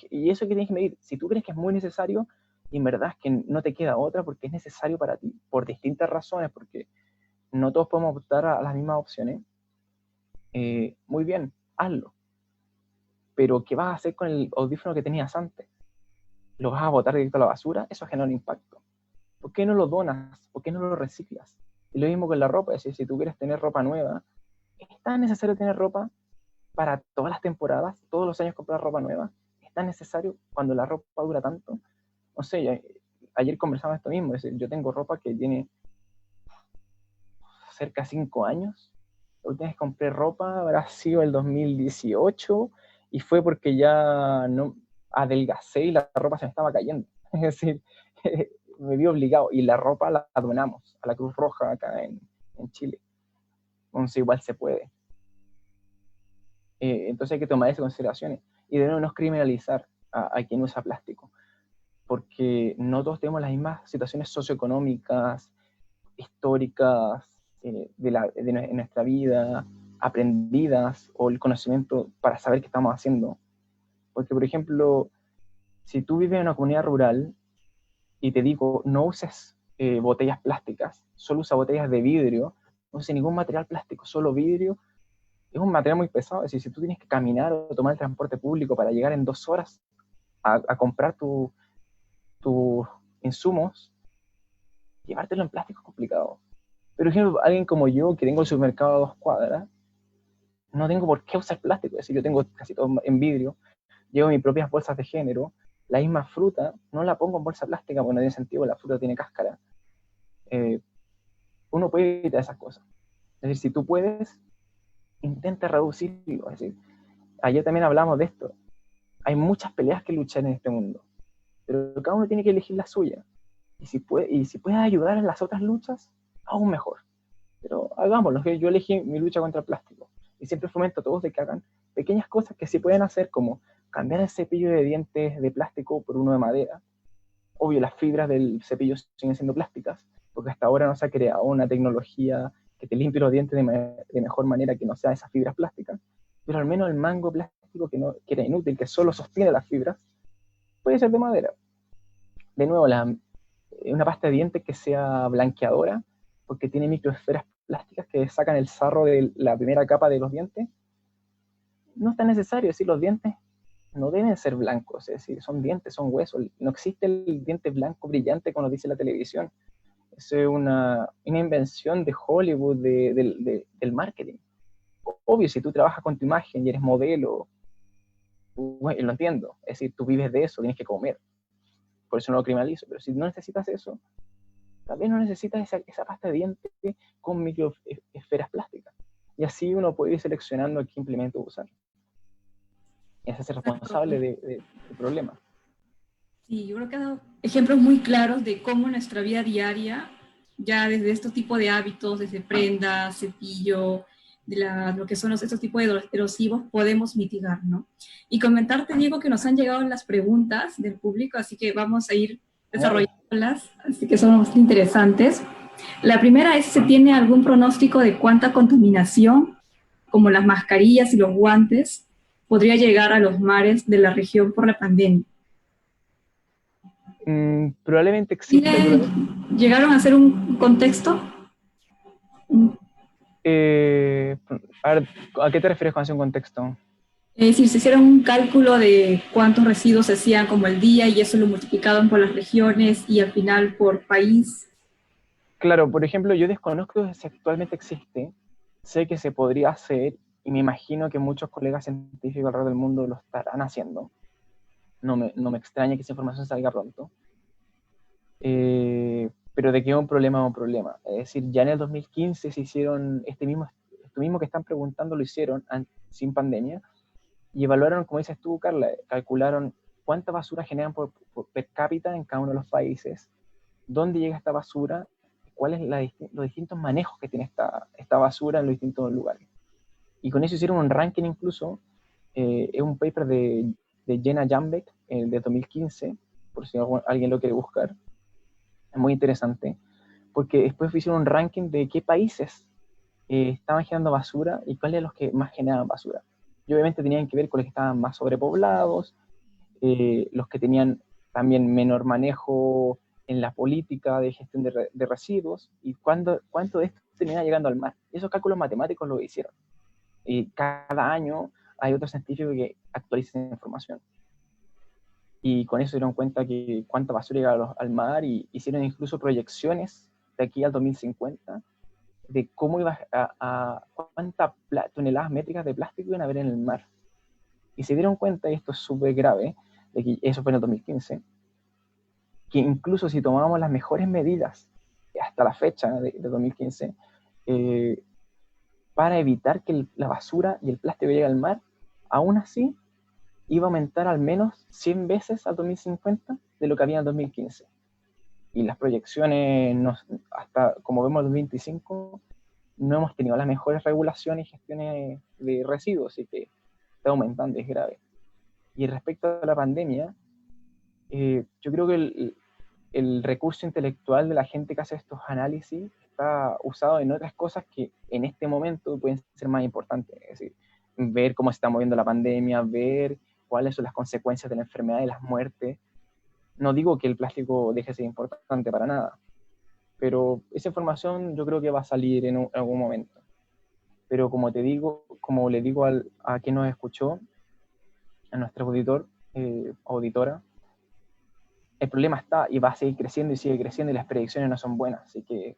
Y eso que tienes que medir, si tú crees que es muy necesario, y en verdad es que no te queda otra porque es necesario para ti, por distintas razones, porque no todos podemos optar a las mismas opciones, muy bien, hazlo. Pero ¿qué vas a hacer con el audífono que tenías antes? ¿Lo vas a botar directo a la basura? Eso genera un impacto. ¿Por qué no lo donas? ¿Por qué no lo reciclas? Y lo mismo con la ropa, es decir, si tú quieres tener ropa nueva, ¿es tan necesario tener ropa para todas las temporadas, todos los años comprar ropa nueva? ¿Es tan necesario cuando la ropa dura tanto? No sé, ayer conversamos esto mismo, es decir, yo tengo ropa que tiene cerca de 5 años. La última vez que compré ropa habrá sido el 2018 y fue porque ya no adelgacé y la ropa se me estaba cayendo. Es decir, me vi obligado y la ropa la donamos a la Cruz Roja acá en Chile. Entonces igual se puede. Entonces hay que tomar esas consideraciones y de nuevo no es criminalizar a quien usa plástico, porque no todos tenemos las mismas situaciones socioeconómicas, históricas, de nuestra vida, aprendidas, o el conocimiento para saber qué estamos haciendo. Porque, por ejemplo, si tú vives en una comunidad rural y te digo, no uses botellas plásticas, solo usa botellas de vidrio, no uses ningún material plástico, solo vidrio, es un material muy pesado. Es decir, si tú tienes que caminar o tomar el transporte público para llegar en 2 horas a comprar tus insumos, llevártelo en plástico es complicado. Pero, por ejemplo, alguien como yo, que tengo el supermercado a 2 cuadras, no tengo por qué usar plástico. Es decir, yo tengo casi todo en vidrio, llevo mis propias bolsas de género, la misma fruta, no la pongo en bolsa plástica porque no tiene sentido, la fruta tiene cáscara. Uno puede evitar esas cosas. Es decir, si tú puedes, intenta reducirlo. Es decir, ayer también hablamos de esto. Hay muchas peleas que luchar en este mundo, pero cada uno tiene que elegir la suya. Y si puedes ayudar en las otras luchas, aún mejor. Pero hagámoslo, que yo elegí mi lucha contra el plástico. Y siempre fomento a todos de que hagan pequeñas cosas que se pueden hacer, como cambiar el cepillo de dientes de plástico por uno de madera. Obvio, las fibras del cepillo siguen siendo plásticas, porque hasta ahora no se ha creado una tecnología que te limpie los dientes de mejor manera que no sea esas fibras plásticas. Pero al menos el mango plástico, que era inútil, que solo sostiene las fibras, puede ser de madera. De nuevo, una pasta de dientes que sea blanqueadora, porque tiene microesferas plásticas que sacan el sarro de la primera capa de los dientes. No es tan necesario. Es decir, los dientes no deben ser blancos, es decir, son dientes, son huesos. No existe el diente blanco brillante como nos dice la televisión. Eso es una invención de Hollywood, del marketing. Obvio, si tú trabajas con tu imagen y eres modelo, bueno, lo entiendo. Es decir, tú vives de eso, tienes que comer. Por eso no lo criminalizo. Pero si no necesitas eso, también no necesitas esa pasta de dientes con microesferas plásticas. Y así uno puede ir seleccionando qué implemento usar. Y hacerse responsable del problema. Sí, yo creo que ha dado ejemplos muy claros de cómo en nuestra vida diaria, ya desde este tipo de hábitos, desde prendas, cepillo, lo que son estos tipos de erosivos, podemos mitigar, ¿no? Y comentarte, Diego, que nos han llegado las preguntas del público, así que vamos a ir desarrollándolas, así que son bastante interesantes. La primera es si se tiene algún pronóstico de cuánta contaminación, como las mascarillas y los guantes, podría llegar a los mares de la región por la pandemia. Probablemente exista. ¿Llegaron a hacer un contexto? A ver, ¿a qué te refieres con hacer un contexto? Es decir, se hicieron un cálculo de cuántos residuos se hacían como el día y eso lo multiplicaban por las regiones y al final por país. Claro, por ejemplo, yo desconozco si actualmente existe. Sé que se podría hacer y me imagino que muchos colegas científicos alrededor del mundo lo estarán haciendo. No me extraña que esa información salga pronto. Pero de que es un problema es un problema. Es decir, ya en el 2015 se hicieron esto mismo que están preguntando lo hicieron sin pandemia, y evaluaron, como dices tú, Carla, calcularon cuánta basura generan por per cápita en cada uno de los países, dónde llega esta basura, cuáles los distintos manejos que tiene esta basura en los distintos lugares. Y con eso hicieron un ranking incluso, es un paper de Jenna Jambeck, de 2015, por si alguien lo quiere buscar. Es muy interesante, porque después hicieron un ranking de qué países estaban generando basura y cuáles los que más generaban basura. Y obviamente tenían que ver con los que estaban más sobrepoblados, los que tenían también menor manejo en la política de gestión de residuos, y cuánto de esto termina llegando al mar. Y esos cálculos matemáticos lo hicieron. Y cada año hay otro científico que actualiza esa información. Y con eso se dieron cuenta que cuánta basura llega al mar, y hicieron incluso proyecciones de aquí al 2050 de cómo iba cuántas toneladas métricas de plástico iban a haber en el mar. Y se dieron cuenta, y esto es súper grave, de que eso fue en el 2015, que incluso si tomábamos las mejores medidas hasta la fecha de 2015, para evitar que la basura y el plástico llegue al mar, aún así iba a aumentar al menos 100 veces al 2050 de lo que había en el 2015. Y las proyecciones, hasta como vemos el 2025, no hemos tenido las mejores regulaciones y gestiones de residuos, así que está aumentando, es grave. Y respecto a la pandemia, yo creo que el recurso intelectual de la gente que hace estos análisis está usado en otras cosas que en este momento pueden ser más importantes. Es decir, ver cómo se está moviendo la pandemia, ver cuáles son las consecuencias de la enfermedad y las muertes. No digo que el plástico deje de ser importante para nada, pero esa información yo creo que va a salir en algún momento. Pero como te digo, como le digo a quien nos escuchó, a nuestro auditor, auditora, el problema está y va a seguir creciendo y sigue creciendo, y las predicciones no son buenas. Así que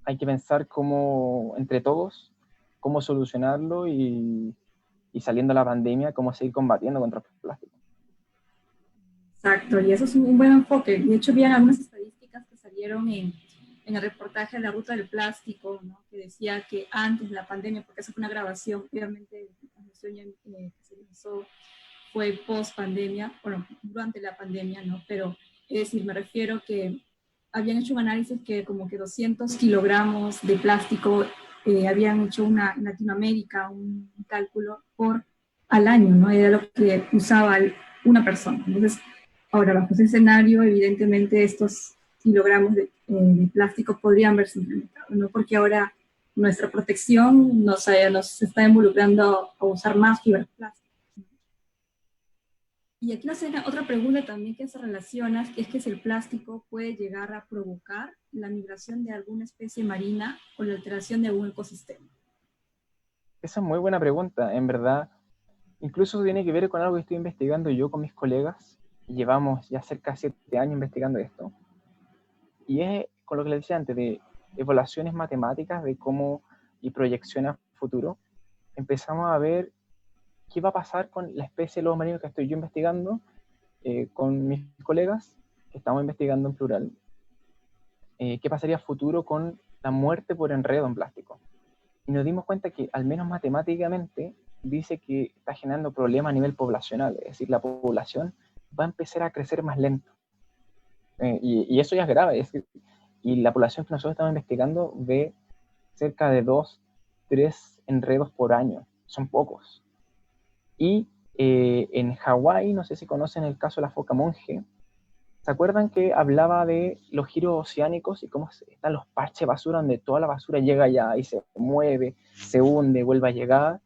hay que pensar cómo, entre todos, cómo solucionarlo, y saliendo de la pandemia, cómo seguir combatiendo contra el plástico. Exacto, y eso es un buen enfoque. De hecho, había algunas estadísticas que salieron en el reportaje de la ruta del plástico, ¿no? Que decía que antes de la pandemia, porque eso fue una grabación, obviamente la transmisión que se hizo fue post pandemia, bueno, durante la pandemia, ¿no? Pero es decir, me refiero que habían hecho un análisis que como que 200 kilogramos de plástico habían hecho en Latinoamérica un cálculo al año, ¿no? Era lo que usaba una persona. Entonces, ahora, bajo ese escenario, evidentemente estos kilogramos de plástico podrían verse incrementados, ¿no? Porque ahora nuestra protección nos está involucrando a usar más fibras plásticas. Y aquí nos hace otra pregunta también que se relaciona, que es que si el plástico puede llegar a provocar la migración de alguna especie marina o la alteración de algún ecosistema. Esa es muy buena pregunta, en verdad. Incluso tiene que ver con algo que estoy investigando yo con mis colegas. Llevamos ya cerca de 7 años investigando esto. Y es con lo que les decía antes, de evaluaciones matemáticas de cómo y proyecciones a futuro. Empezamos a ver qué va a pasar con la especie de lobos marinos que estoy yo investigando con mis colegas, que estamos investigando en plural. ¿Qué pasaría a futuro con la muerte por enredo en plástico? Y nos dimos cuenta que, al menos matemáticamente, dice que está generando problemas a nivel poblacional, es decir, la población va a empezar a crecer más lento. Y eso ya es grave, es decir, y la población que nosotros estamos investigando ve cerca de 2, 3 enredos por año, son pocos. Y en Hawái, no sé si conocen el caso de la foca monje, ¿se acuerdan que hablaba de los giros oceánicos y cómo están los parches de basura donde toda la basura llega allá y se mueve, se hunde, vuelve a llegar?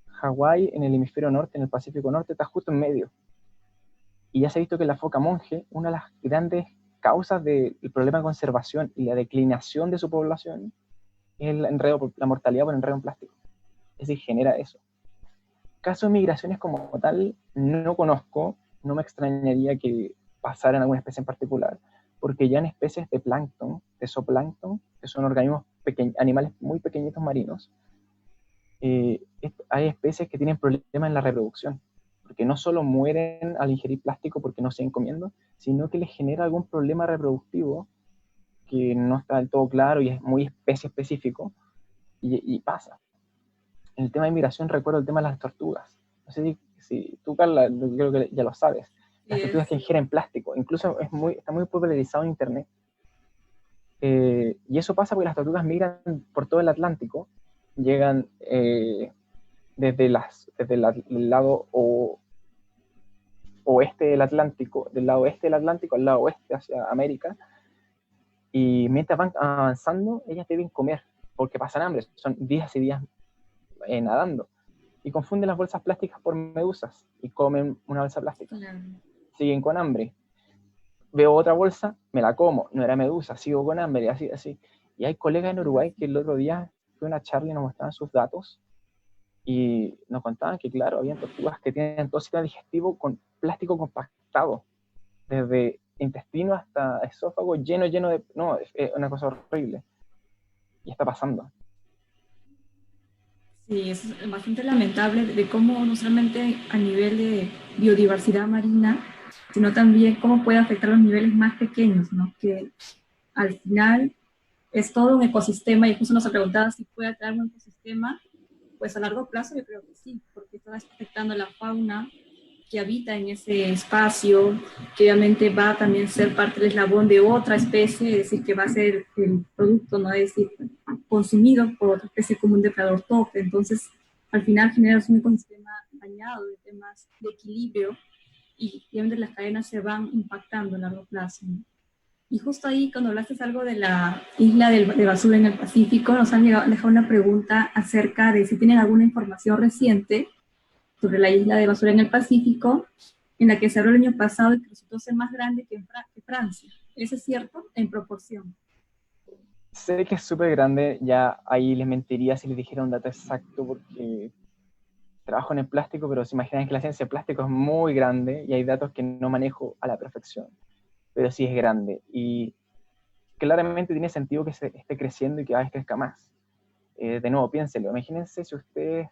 Hawái, en el hemisferio norte, en el Pacífico Norte, está justo en medio. Y ya se ha visto que la foca monje, una de las grandes causas del problema de conservación y la declinación de su población, es el enredo, la mortalidad por enredo en plástico. Es decir, genera eso. Caso de migraciones como tal, no conozco, no me extrañaría que pasara en alguna especie en particular, porque ya en especies de plancton, de zooplancton, que son organismos animales muy pequeñitos marinos, hay especies que tienen problemas en la reproducción, porque no solo mueren al ingerir plástico porque no siguen comiendo, sino que les genera algún problema reproductivo que no está del todo claro y es muy especie específico, y pasa. En el tema de migración recuerdo el tema de las tortugas. No sé si tú, Carla, creo que ya lo sabes. Las tortugas que ingieren plástico, incluso está muy popularizado en internet. Y eso pasa porque las tortugas migran por todo el Atlántico, llegan desde el lado oeste del Atlántico, del lado oeste del Atlántico al lado oeste hacia América, y mientras van avanzando, ellas deben comer, porque pasan hambre, son días y días nadando, y confunden las bolsas plásticas por medusas, y comen una bolsa plástica. Claro. Siguen con hambre. Veo otra bolsa, me la como, no era medusa, sigo con hambre, así. Y hay colegas en Uruguay que el otro día fue una charla y nos mostraban sus datos, y nos contaban que, claro, había tortugas que tienen todo sistema digestivo con plástico compactado, desde intestino hasta esófago lleno de... No, es una cosa horrible. Y está pasando. Sí, es bastante lamentable de cómo no solamente a nivel de biodiversidad marina, sino también cómo puede afectar los niveles más pequeños, ¿no? Que al final es todo un ecosistema y justo nos preguntaba si puede crear un ecosistema, pues a largo plazo yo creo que sí, porque está afectando la fauna que habita en ese espacio, que obviamente va a también ser parte del eslabón de otra especie, es decir, que va a ser el producto, ¿no? Es decir, consumido por otra especie como un depredador top. Entonces, al final generas un ecosistema dañado de temas de equilibrio y obviamente las cadenas se van impactando a largo plazo, ¿no? Y justo ahí, cuando hablaste algo de la isla de basura en el Pacífico, nos han dejado una pregunta acerca de si tienen alguna información reciente sobre la isla de basura en el Pacífico, en la que se habló el año pasado y que resultó ser más grande que Francia. ¿Eso es cierto? En proporción. Sé que es súper grande, ya ahí les mentiría si les dijera un dato exacto, porque trabajo en el plástico, pero se imaginan que la ciencia del plástico es muy grande y hay datos que no manejo a la perfección, pero sí es grande. Y claramente tiene sentido que se esté creciendo y que cada vez crezca más. De nuevo, piénselo, imagínense si ustedes,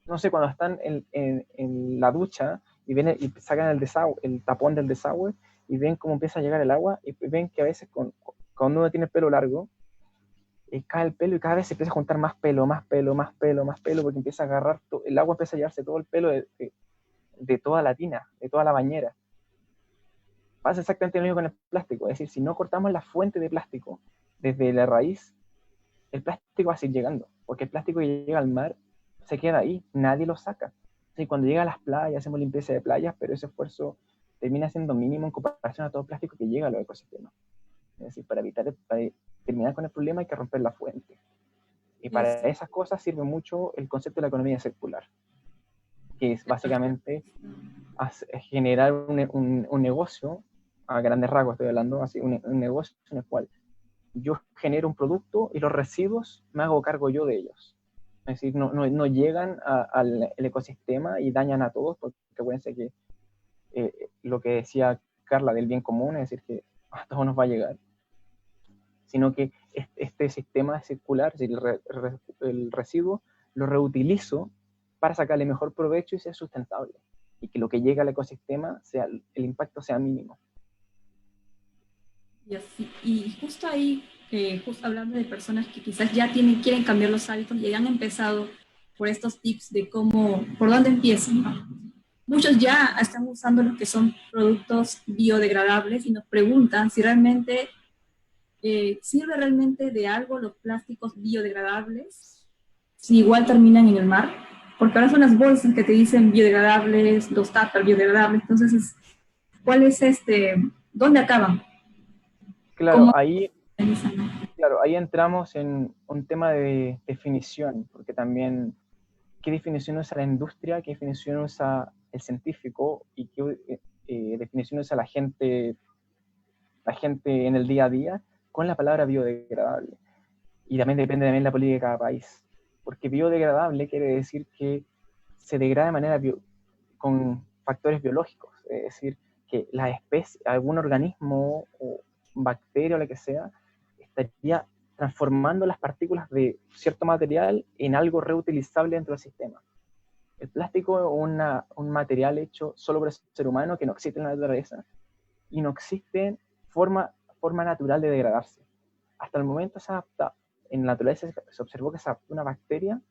no sé, cuando están en la ducha y, y sacan el tapón del desagüe y ven cómo empieza a llegar el agua, y ven que a veces cuando uno tiene el pelo largo, cae el pelo y cada vez se empieza a juntar más pelo, más pelo, más pelo, más pelo, porque empieza a agarrar, el agua empieza a llevarse todo el pelo de toda la tina, de toda la bañera. Pasa exactamente lo mismo con el plástico, es decir, si no cortamos la fuente de plástico desde la raíz, el plástico va a seguir llegando, porque el plástico que llega al mar se queda ahí, nadie lo saca. Sí, cuando llega a las playas, hacemos limpieza de playas, pero ese esfuerzo termina siendo mínimo en comparación a todo el plástico que llega a los ecosistemas. Es decir, para terminar con el problema hay que romper la fuente. Y para esas cosas sirve mucho el concepto de la economía circular, que es básicamente generar un negocio, a grandes rasgos estoy hablando, así, un negocio en el cual yo genero un producto y los residuos me hago cargo yo de ellos. Es decir, no llegan al ecosistema y dañan a todos, porque acuérdense que lo que decía Carla del bien común, es decir, que a todos nos va a llegar, sino que este sistema circular, es decir, el residuo, lo reutilizo para sacarle mejor provecho y ser sustentable. Y que lo que llega al ecosistema, el impacto sea mínimo. Y, así, y justo ahí, justo hablando de personas que quizás ya quieren cambiar los hábitos y han empezado por estos tips de cómo, por dónde empiezan, ¿no? Muchos ya están usando lo que son productos biodegradables y nos preguntan si realmente sirve realmente de algo los plásticos biodegradables, si igual terminan en el mar, porque ahora son las bolsas que te dicen biodegradables, los tuppers biodegradables, entonces, ¿cuál es dónde acaban? Claro, ¿Cómo ahí, organizan, no? claro, ahí entramos en un tema de definición, porque también qué definición usa la industria, qué definición usa el científico y qué definición usa la gente en el día a día con la palabra biodegradable. Y también depende también de la política de cada país. Porque biodegradable quiere decir que se degrada de manera con factores biológicos. Es decir, que la especie, algún organismo o bacteria o lo que sea, estaría transformando las partículas de cierto material en algo reutilizable dentro del sistema. El plástico es un material hecho solo por el ser humano, que no existe en la naturaleza, y no existe forma natural de degradarse. Hasta el momento en la naturaleza se observó que se adaptó una bacteria,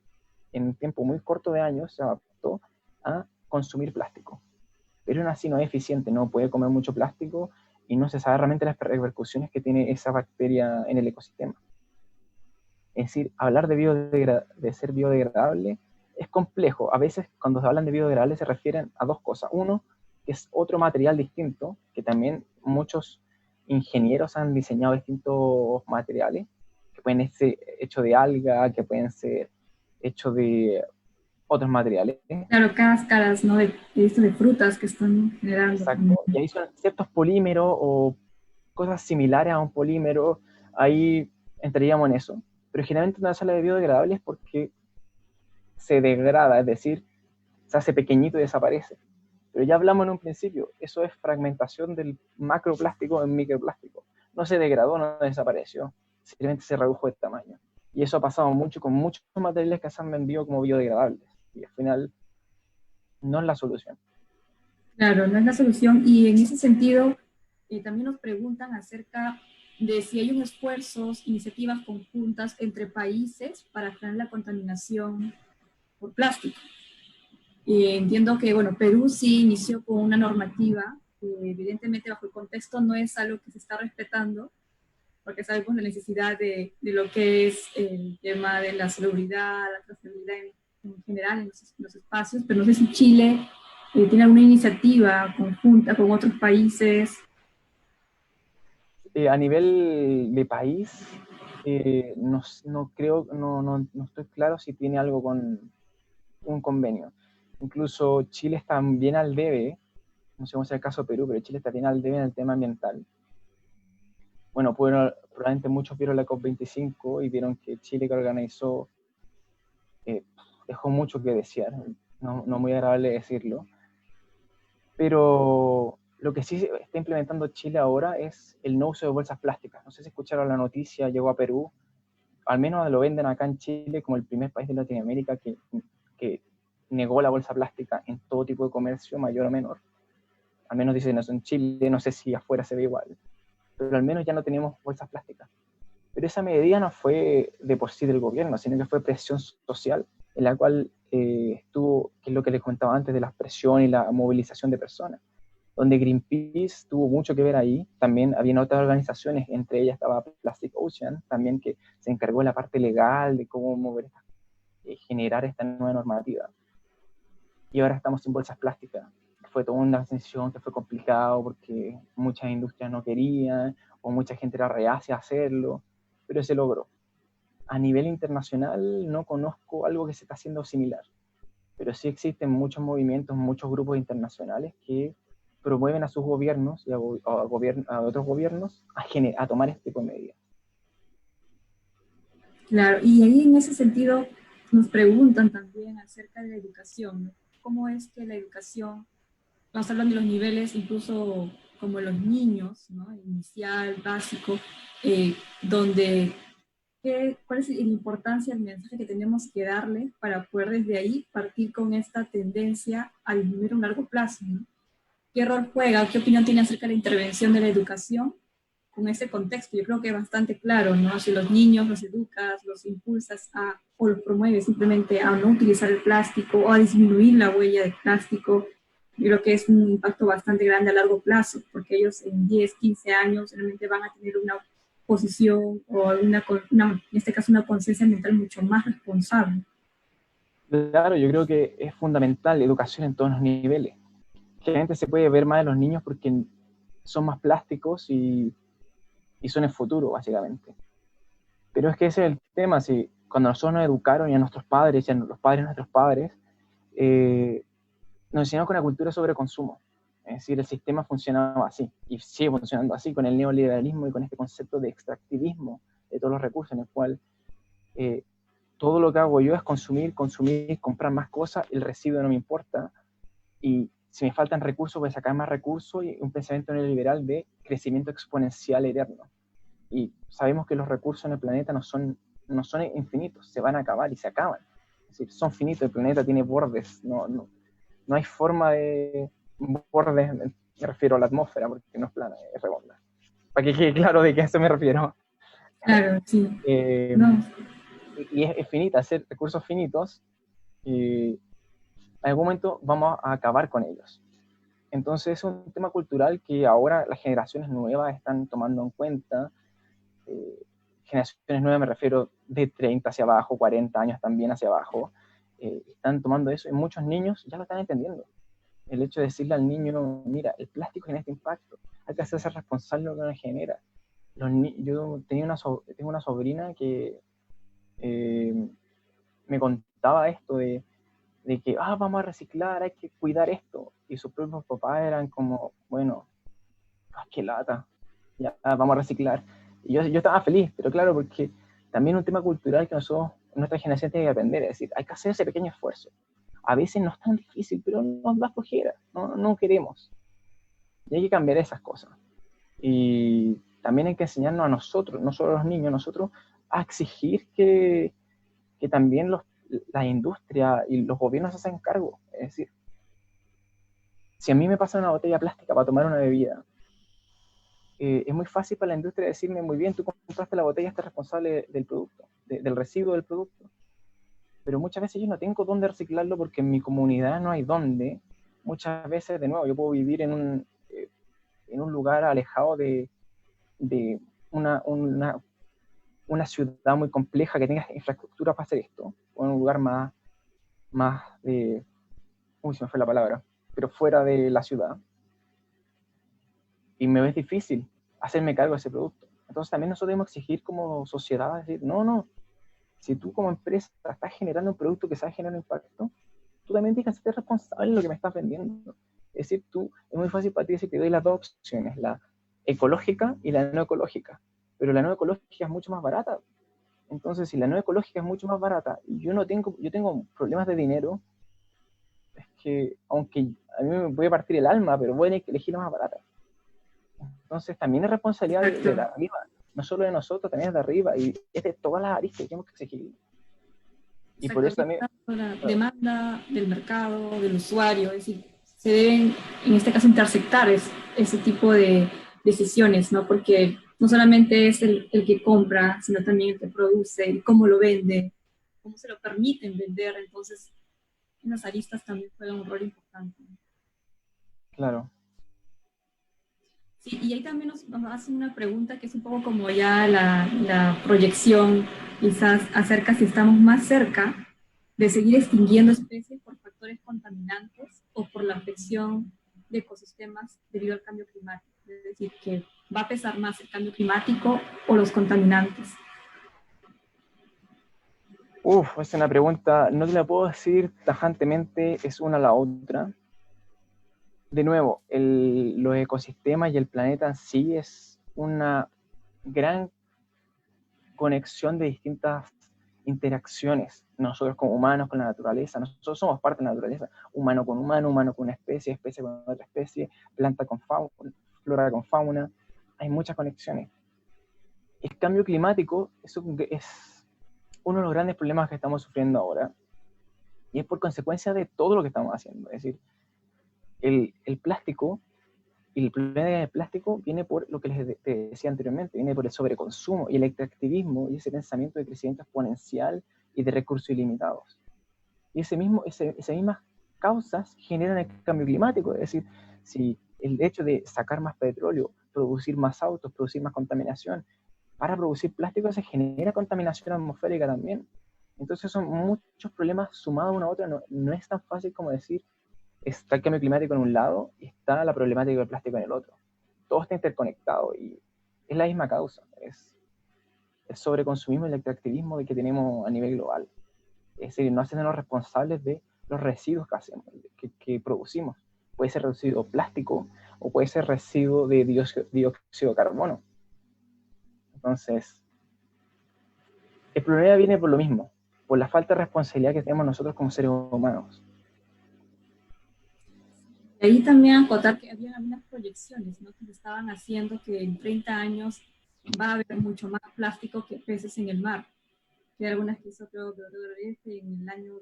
en un tiempo muy corto de años, se adaptó a consumir plástico. Pero aún así no es eficiente, no puede comer mucho plástico, y no se sabe realmente las repercusiones que tiene esa bacteria en el ecosistema. Es decir, hablar de ser biodegradable es complejo. A veces cuando se hablan de biodegradable se refieren a dos cosas. Uno, que es otro material distinto, que también muchos ingenieros han diseñado distintos materiales, que pueden ser hechos de alga, que pueden ser hechos de otros materiales. Claro, cáscaras, ¿no? De frutas que están generando. Exacto. Y ahí son ciertos polímeros o cosas similares a un polímero, ahí entraríamos en eso. Pero generalmente cuando se habla de biodegradable es porque se degrada, es decir, se hace pequeñito y desaparece. Pero ya hablamos en un principio, eso es fragmentación del macroplástico en microplástico. No se degradó, no desapareció, simplemente se redujo de tamaño. Y eso ha pasado mucho con muchos materiales que se han vendido como biodegradables. Y al final no es la solución. Claro, no es la solución. Y en ese sentido, también nos preguntan acerca de si hay un esfuerzos, iniciativas conjuntas entre países para frenar la contaminación por plástico. Entiendo que, bueno, Perú sí inició con una normativa, evidentemente bajo el contexto no es algo que se está respetando, porque sabemos la necesidad de lo que es el tema de la salubridad, la trazabilidad en general en los espacios, pero no sé si Chile tiene alguna iniciativa conjunta con otros países. A nivel de país, no creo, no estoy claro si tiene algo con un convenio. Incluso Chile está bien al debe, no sé cómo sea el caso de Perú, pero Chile está bien al debe en el tema ambiental. Bueno, probablemente muchos vieron la COP25 y vieron que Chile, que organizó, dejó mucho que desear, no muy agradable decirlo, pero lo que sí está implementando Chile ahora es el no uso de bolsas plásticas. No sé si escucharon la noticia, llegó a Perú, al menos lo venden acá en Chile como el primer país de Latinoamérica que negó la bolsa plástica en todo tipo de comercio, mayor o menor. Al menos dicen eso en Chile, no sé si afuera se ve igual, pero al menos ya no tenemos bolsas plásticas. Pero esa medida no fue de por sí del gobierno, sino que fue presión social, en la cual estuvo, que es lo que les comentaba antes, de la presión y la movilización de personas, donde Greenpeace tuvo mucho que ver ahí. También había otras organizaciones, entre ellas estaba Plastic Ocean, también, que se encargó de la parte legal, de cómo generar esta nueva normativa. Y ahora estamos sin bolsas plásticas. Fue toda una decisión que fue complicado porque muchas industrias no querían o mucha gente era reacia a hacerlo, pero se logró. A nivel internacional no conozco algo que se está haciendo similar, pero sí existen muchos movimientos, muchos grupos internacionales que promueven a sus gobiernos y a otros gobiernos a tomar este tipo de medidas. Claro, y ahí en ese sentido nos preguntan también acerca de la educación, ¿no? ¿Cómo es que la educación, vamos hablando de los niveles incluso como los niños, ¿no? Inicial, básico, donde cuál es la importancia del mensaje que tenemos que darle para poder desde ahí partir con esta tendencia a disminuir a un largo plazo, ¿no? ¿Qué rol juega? ¿Qué opinión tiene acerca de la intervención de la educación con ese contexto? Yo creo que es bastante claro, ¿no? Si los niños los educas, los impulsas o los promueves simplemente a no utilizar el plástico o a disminuir la huella de plástico, yo creo que es un impacto bastante grande a largo plazo, porque ellos en 10, 15 años realmente van a tener una posición o en este caso una conciencia ambiental mucho más responsable. Claro, yo creo que es fundamental la educación en todos los niveles. Generalmente se puede ver más de los niños porque son más plásticos y son el futuro, básicamente. Pero es que ese es el tema, si cuando nosotros nos educaron y a nuestros padres y a los padres de nuestros padres, nos enseñaron con una cultura sobre consumo. Es decir, el sistema funcionaba así y sigue funcionando así con el neoliberalismo y con este concepto de extractivismo de todos los recursos, en el cual todo lo que hago yo es consumir, comprar más cosas, el residuo no me importa, y si me faltan recursos voy a sacar más recursos, y un pensamiento neoliberal de crecimiento exponencial eterno. y sabemos que los recursos en el planeta no son infinitos, se van a acabar y se acaban. Es decir, son finitos, el planeta tiene bordes, no hay forma de bordes, me refiero a la atmósfera, porque no es plana, es redonda. Para que quede claro de qué a eso me refiero. Claro, sí. Eh, No, y es finita, hacer recursos finitos, y en algún momento vamos a acabar con ellos. Entonces es un tema cultural que ahora las generaciones nuevas están tomando en cuenta. Generaciones nuevas me refiero de 30 hacia abajo, 40 años también hacia abajo, están tomando eso y muchos niños ya lo están entendiendo. El hecho de decirle al niño, mira, el plástico genera este impacto, hay que hacerse responsable de lo que nos genera. Yo tengo una sobrina que me contaba esto de que vamos a reciclar, hay que cuidar esto. Y sus propios papás eran como, bueno, qué lata, ya vamos a reciclar. Y yo estaba feliz, pero claro, porque también un tema cultural que nuestra generación tiene que aprender, es decir, hay que hacer ese pequeño esfuerzo. A veces no es tan difícil, pero nos da flojera, no queremos. Y hay que cambiar esas cosas. Y también hay que enseñarnos a nosotros, no solo a los niños, nosotros, a exigir que también la industria y los gobiernos se hacen cargo. Es decir, si a mí me pasa una botella plástica para tomar una bebida, es muy fácil para la industria decirme, muy bien, tú compraste la botella, estás responsable del producto, del residuo del producto. Pero muchas veces yo no tengo dónde reciclarlo porque en mi comunidad no hay dónde. Muchas veces, de nuevo, yo puedo vivir en un lugar alejado de una ciudad muy compleja que tenga infraestructura para hacer esto, o en un lugar más de, uy, se me fue la palabra, pero fuera de la ciudad, y me es difícil hacerme cargo de ese producto. Entonces también nosotros debemos exigir como sociedad, decir, no, si tú como empresa estás generando un producto que sabe generar un impacto, tú también tienes que ser responsable de lo que me estás vendiendo. Es decir, es muy fácil para ti decir que te doy las dos opciones, la ecológica y la no ecológica, pero la no ecológica es mucho más barata. Entonces, si la no ecológica es mucho más barata y yo tengo problemas de dinero, es que aunque a mí me voy a partir el alma, pero voy a elegir la más barata. Entonces, también es responsabilidad de exacto. arriba, no solo de nosotros, también es de arriba, y es de todas las aristas que tenemos que exigir. Y por Exacto, eso aquí también, está la bueno, demanda del mercado, del usuario, es decir, se deben, en este caso, intersectar ese tipo de decisiones, ¿no? Porque no solamente es el que compra, sino también el que produce, y cómo lo vende, cómo se lo permiten vender, entonces, en las aristas también juegan un rol importante. claro. Sí, y ahí también nos hacen una pregunta que es un poco como ya la proyección, quizás, acerca si estamos más cerca de seguir extinguiendo especies por factores contaminantes o por la afección de ecosistemas debido al cambio climático. Es decir, que va a pesar más el cambio climático o los contaminantes. Uf, es una pregunta, no te la puedo decir tajantemente, es una a la otra. De nuevo, los ecosistemas y el planeta en sí es una gran conexión de distintas interacciones. Nosotros como humanos con la naturaleza, nosotros somos parte de la naturaleza, humano con humano, humano con una especie, especie con otra especie, planta con fauna, flora con fauna, hay muchas conexiones. El cambio climático es uno de los grandes problemas que estamos sufriendo ahora, y es por consecuencia de todo lo que estamos haciendo. Es decir, el plástico y el problema del plástico viene por lo que te decía anteriormente, viene por el sobreconsumo y el extractivismo y ese pensamiento de crecimiento exponencial y de recursos ilimitados. Y esas mismas causas generan el cambio climático, es decir, si el hecho de sacar más petróleo, producir más autos, producir más contaminación, para producir plástico se genera contaminación atmosférica también. Entonces son muchos problemas sumados uno a otro, no es tan fácil como decir, está el cambio climático en un lado y está la problemática del plástico en el otro. Todo está interconectado y es la misma causa, es el sobreconsumismo y el extractivismo que tenemos a nivel global. Es decir, no hacernos responsables de los residuos que hacemos, que producimos. Puede ser residuo plástico o puede ser residuo de dióxido de carbono. Entonces, el problema viene por lo mismo, por la falta de responsabilidad que tenemos nosotros como seres humanos. Y ahí también acotar que había algunas proyecciones, ¿no? Que se estaban haciendo que en 30 años va a haber mucho más plástico que peces en el mar. Que algunas que hizo creo que en el año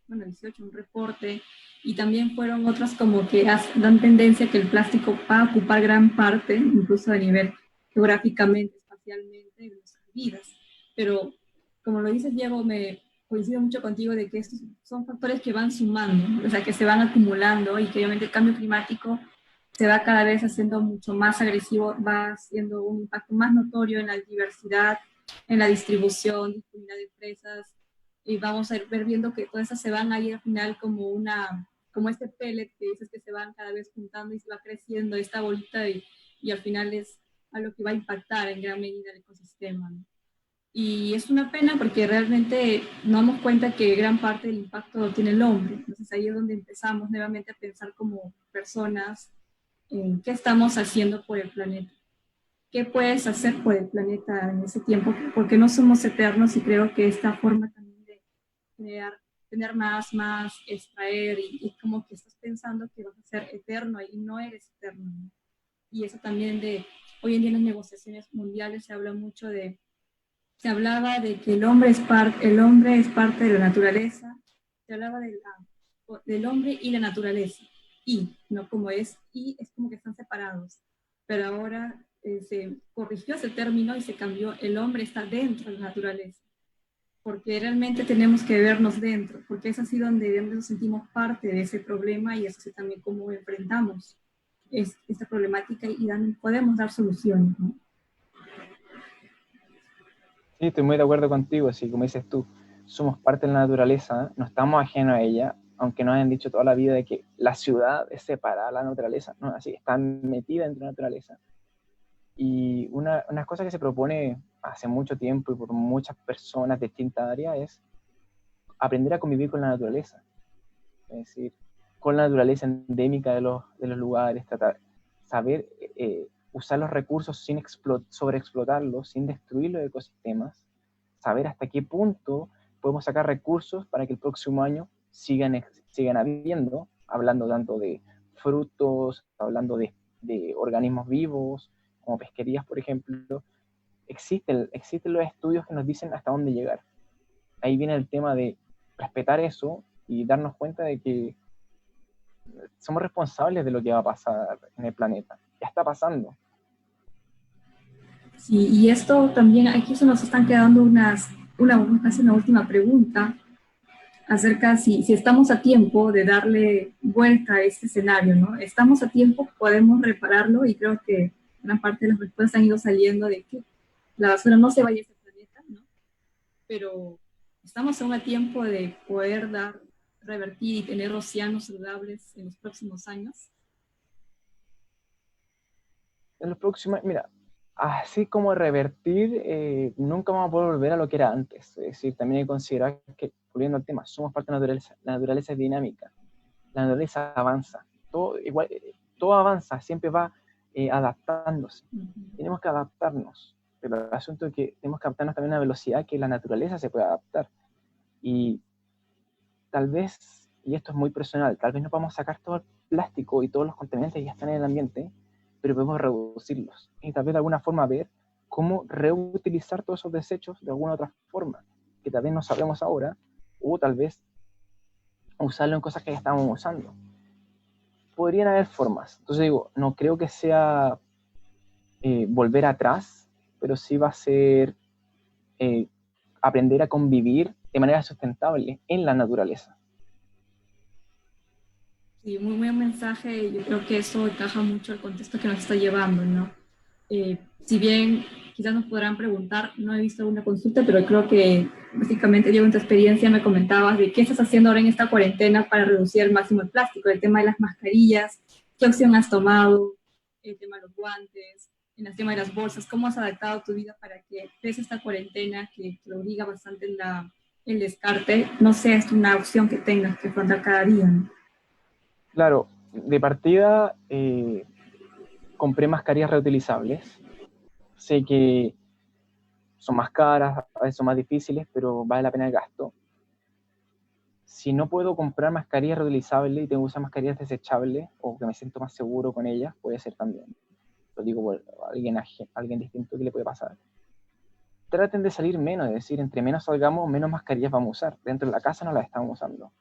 2018 un reporte, y también fueron otras como que dan tendencia que el plástico va a ocupar gran parte, incluso a nivel geográficamente, espacialmente, de nuestras vidas. Pero como lo dices, Diego, me coincido mucho contigo de que estos son factores que van sumando, o sea, que se van acumulando, y que obviamente el cambio climático se va cada vez haciendo mucho más agresivo, va haciendo un impacto más notorio en la diversidad, en la distribución, disponibilidad de presas, y vamos a ver viendo que todas esas se van a ir al final como este pellet que dices, que se van cada vez juntando y se va creciendo esta bolita, y al final es a lo que va a impactar en gran medida el ecosistema, ¿no? Y es una pena porque realmente nos damos cuenta que gran parte del impacto lo tiene el hombre. Entonces ahí es donde empezamos nuevamente a pensar como personas en qué estamos haciendo por el planeta. ¿Qué puedes hacer por el planeta en ese tiempo? Porque no somos eternos, y creo que esta forma también de crear, tener más, extraer, y como que estás pensando que vas a ser eterno y no eres eterno, ¿no? Y eso también hoy en día en las negociaciones mundiales se hablaba de que el hombre es parte de la naturaleza, se hablaba del hombre y la naturaleza, no como es como que están separados, pero ahora se corrigió ese término y se cambió, el hombre está dentro de la naturaleza, porque realmente tenemos que vernos dentro, porque es así donde nos sentimos parte de ese problema, y es así también como enfrentamos esta problemática, y podemos dar soluciones, ¿no? Sí, estoy muy de acuerdo contigo, así como dices tú, somos parte de la naturaleza, no estamos ajenos a ella, aunque nos hayan dicho toda la vida de que la ciudad es separada de la naturaleza, no, así, está metida dentro de la naturaleza. Y una cosa que se propone hace mucho tiempo y por muchas personas de distintas áreas es aprender a convivir con la naturaleza, es decir, con la naturaleza endémica de los lugares, tratar, saber usar los recursos sin sobreexplotarlos, sin destruir los ecosistemas, saber hasta qué punto podemos sacar recursos para que el próximo año sigan habiendo, hablando tanto de frutos, hablando de organismos vivos, como pesquerías, por ejemplo. Existen los estudios que nos dicen hasta dónde llegar. Ahí viene el tema de respetar eso y darnos cuenta de que somos responsables de lo que va a pasar en el planeta. Ya está pasando. Sí, y esto también, aquí se nos están quedando casi una última pregunta acerca si estamos a tiempo de darle vuelta a este escenario, ¿no? ¿Estamos a tiempo? ¿Podemos repararlo? Y creo que gran parte de las respuestas han ido saliendo de que la basura no se vaya a este planeta, ¿no? Pero estamos aún a tiempo de poder revertir y tener océanos saludables en los próximos años. En los próximos, mira, así como revertir, nunca vamos a poder volver a lo que era antes. Es decir, también hay que considerar que, volviendo al tema, somos parte de la naturaleza es dinámica, la naturaleza avanza, todo avanza, siempre va adaptándose. Tenemos que adaptarnos, pero el asunto es que tenemos que adaptarnos también a una velocidad que la naturaleza se puede adaptar. Y tal vez, y esto es muy personal, tal vez no podamos sacar todo el plástico y todos los contaminantes que ya están en el ambiente, pero podemos reducirlos y tal vez de alguna forma ver cómo reutilizar todos esos desechos de alguna otra forma, que tal vez no sabemos ahora, o tal vez usarlo en cosas que ya estamos usando. Podrían haber formas. Entonces digo, no creo que sea volver atrás, pero sí va a ser eh, aprender a convivir de manera sustentable en la naturaleza. Sí, muy buen mensaje. Yo creo que eso encaja mucho al contexto que nos está llevando, ¿no? Si bien quizás nos podrán preguntar, no he visto una consulta, pero creo que básicamente, Diego, en tu experiencia me comentabas de qué estás haciendo ahora en esta cuarentena para reducir al máximo el plástico, el tema de las mascarillas, qué opción has tomado, el tema de los guantes, en el tema de las bolsas, cómo has adaptado tu vida para que pese esta cuarentena que te obliga bastante en el descarte, no sea esto una opción que tengas que afrontar cada día, ¿no? Claro, de partida compré mascarillas reutilizables. Sé que son más caras, a veces son más difíciles, pero vale la pena el gasto. Si no puedo comprar mascarillas reutilizables y tengo que usar mascarillas desechables o que me siento más seguro con ellas, puede ser también. lo digo por alguien distinto que le puede pasar, traten de salir menos, es decir, entre menos salgamos, menos mascarillas vamos a usar. Dentro de la casa no las estamos usando.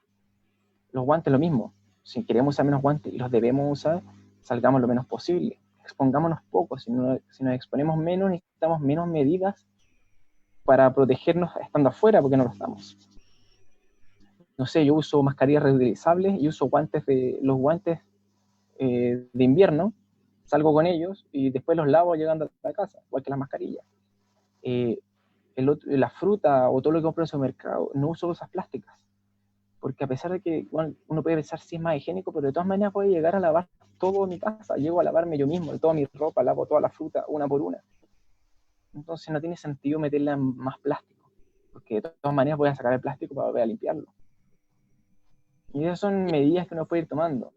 Los guantes lo mismo. Si queremos usar menos guantes y los debemos usar, salgamos lo menos posible. Expongámonos poco. Si nos exponemos menos, necesitamos menos medidas para protegernos estando afuera, porque no lo estamos. No sé, yo uso mascarillas reutilizables y uso los guantes de invierno, salgo con ellos y después los lavo llegando a la casa, igual que las mascarillas. La fruta o todo lo que compro en el supermercado, no uso bolsas plásticas, porque a pesar de que uno puede pensar si es más higiénico, pero de todas maneras voy a llegar a lavar todo en mi casa, llego a lavarme yo mismo, toda mi ropa, lavo toda la fruta una por una. Entonces no tiene sentido meterle más plástico, porque de todas maneras voy a sacar el plástico para volver a limpiarlo. Y esas son medidas que uno puede ir tomando.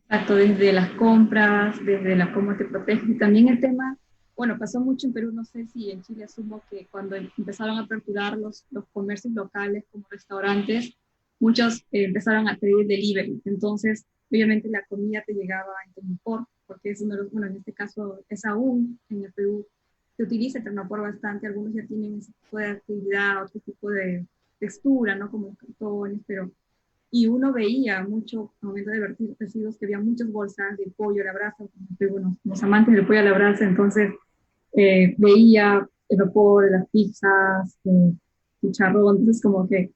Exacto, desde las compras, desde la cómo te proteges, y también el tema, bueno, pasó mucho en Perú, no sé si en Chile, asumo que cuando empezaron a aperturar los comercios locales como restaurantes, muchos empezaron a pedir delivery, entonces obviamente la comida te llegaba en Tecnopor, porque es uno de los, bueno, en este caso es aún en el Perú, se utiliza el Tecnopor bastante, algunos ya tienen ese tipo de actividad, otro tipo de textura, ¿no? Como los cartones, pero y uno veía mucho, al momento de vertir residuos, que había muchas bolsas de pollo a la brasa, bueno, los amantes del pollo a la brasa, entonces veía el vapor, las pizzas, chicharrón, entonces como que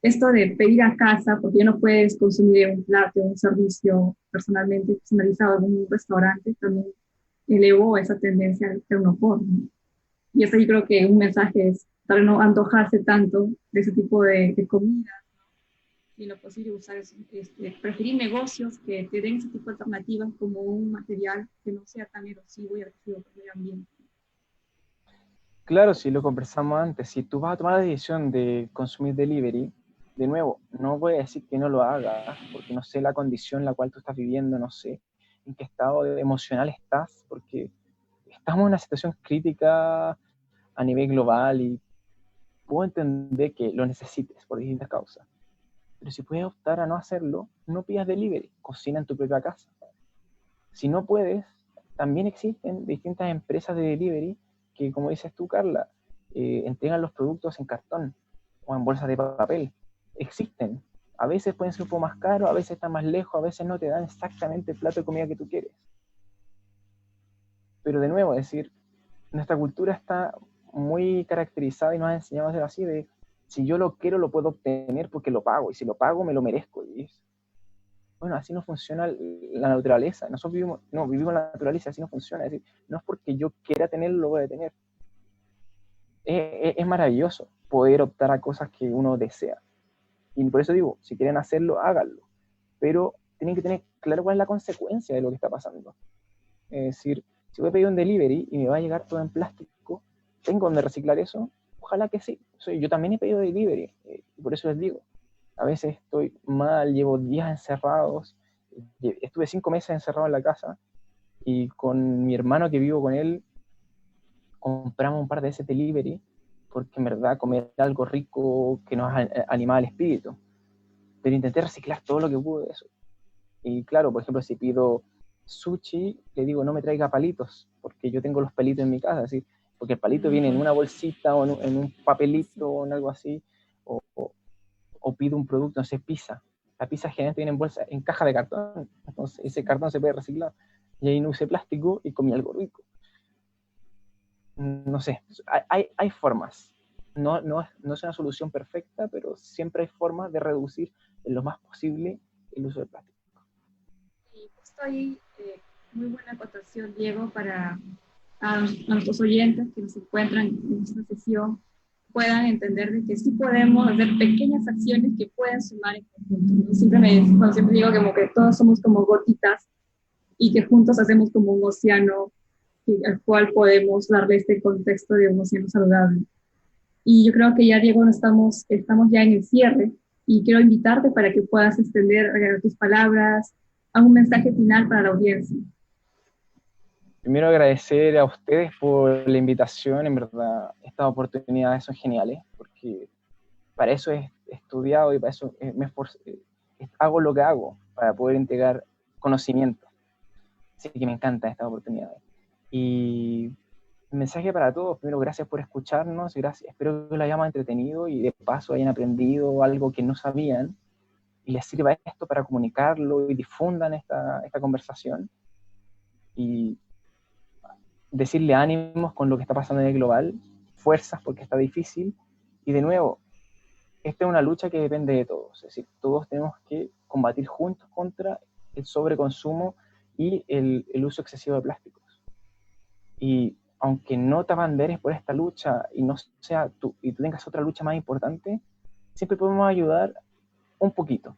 esto de pedir a casa, porque ya no puedes consumir un plato, un servicio personalmente personalizado en un restaurante, también elevó esa tendencia al tecnopor, ¿no? Y eso yo creo que un mensaje es para no antojarse tanto de ese tipo de comida y lo posible usar preferir negocios que te den ese tipo de alternativas como un material que no sea tan erosivo y agresivo para el medio ambiente. Claro, si lo conversamos antes, si tú vas a tomar la decisión de consumir delivery, de nuevo, no voy a decir que no lo hagas, porque no sé la condición en la cual tú estás viviendo, no sé en qué estado emocional estás, porque estamos en una situación crítica a nivel global y puedo entender que lo necesites por distintas causas. Pero si puedes optar a no hacerlo, no pidas delivery, cocina en tu propia casa. Si no puedes, también existen distintas empresas de delivery que, como dices tú, Carla, entregan los productos en cartón o en bolsas de papel. Existen. A veces pueden ser un poco más caros, a veces están más lejos, a veces no te dan exactamente el plato de comida que tú quieres. Pero de nuevo, es decir, nuestra cultura está muy caracterizada y nos ha enseñado a ser así de si yo lo quiero lo puedo obtener porque lo pago y si lo pago me lo merezco. Y bueno, así no funciona la naturaleza. Nosotros vivimos la naturaleza, así no funciona. Es decir, no es porque yo quiera tenerlo, lo voy a tener. Es maravilloso poder optar a cosas que uno desea. Y por eso digo, si quieren hacerlo, háganlo. Pero tienen que tener claro cuál es la consecuencia de lo que está pasando. Es decir, si voy a pedir un delivery y me va a llegar todo en plástico, ¿tengo donde reciclar eso? Ojalá que sí. Yo también he pedido delivery. Y por eso les digo, a veces estoy mal, llevo días encerrados, estuve 5 meses encerrado en la casa y con mi hermano que vivo con él compramos un par de ese delivery porque en verdad comer algo rico que nos animaba el espíritu. Pero intenté reciclar todo lo que pude de eso. Y claro, por ejemplo, si pido sushi, le digo no me traiga palitos, porque yo tengo los palitos en mi casa, ¿sí? Porque el palito viene en una bolsita o en un papelito o en algo así, o pido un producto, no sé, pizza. La pizza generalmente viene en bolsa, en caja de cartón, entonces ese cartón se puede reciclar. Y ahí no usé plástico y comí algo rico. No sé, hay formas. No es una solución perfecta, pero siempre hay formas de reducir en lo más posible el uso de plástico. Y justo ahí, muy buena acotación, Diego, para a nuestros oyentes que nos encuentran en esta sesión puedan entender de que sí podemos hacer pequeñas acciones que pueden sumar en conjunto, ¿no? Siempre digo como que todos somos como gotitas y que juntos hacemos como un océano al cual podemos darle este contexto de un océano saludable. Y yo creo que ya, Diego, estamos ya en el cierre y quiero invitarte para que puedas extender tus palabras, a un mensaje final para la audiencia. Primero agradecer a ustedes por la invitación, en verdad estas oportunidades son geniales, porque para eso he estudiado y para eso hago lo que hago, para poder integrar conocimiento. Así que me encanta esta oportunidad. Y mensaje para todos, primero, gracias por escucharnos, gracias, espero que lo hayamos entretenido y de paso hayan aprendido algo que no sabían y les sirva esto para comunicarlo y difundan esta conversación. Y decirle ánimos con lo que está pasando a nivel global, fuerzas porque está difícil, y de nuevo, esta es una lucha que depende de todos, es decir, todos tenemos que combatir juntos contra el sobreconsumo y el uso excesivo de plásticos. Y aunque no te abanderes por esta lucha y no sea tú, y tú tengas otra lucha más importante, siempre podemos ayudar un poquito.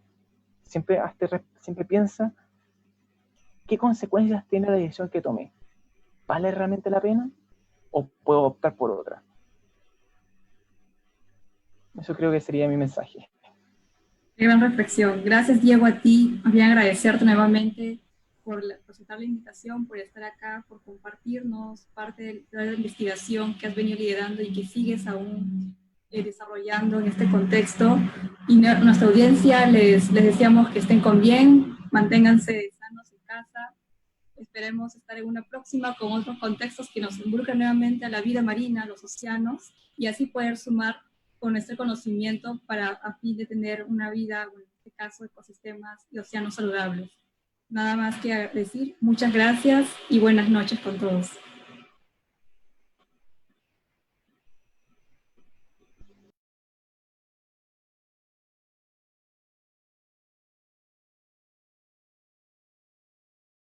Siempre piensa qué consecuencias tiene la decisión que tomé. ¿Vale realmente la pena? ¿O puedo optar por otra? Eso creo que sería mi mensaje. Qué gran reflexión. Gracias, Diego, a ti. Más bien agradecerte nuevamente por aceptar la invitación, por estar acá, por compartirnos parte de la investigación que has venido liderando y que sigues aún desarrollando en este contexto. Y a nuestra audiencia les deseamos que estén con bien, manténganse sanos en casa. Esperemos estar en una próxima con otros contextos que nos involucren nuevamente a la vida marina, a los océanos, y así poder sumar con este conocimiento para a fin de tener una vida, en este caso, ecosistemas y océanos saludables. Nada más que decir, muchas gracias y buenas noches con todos.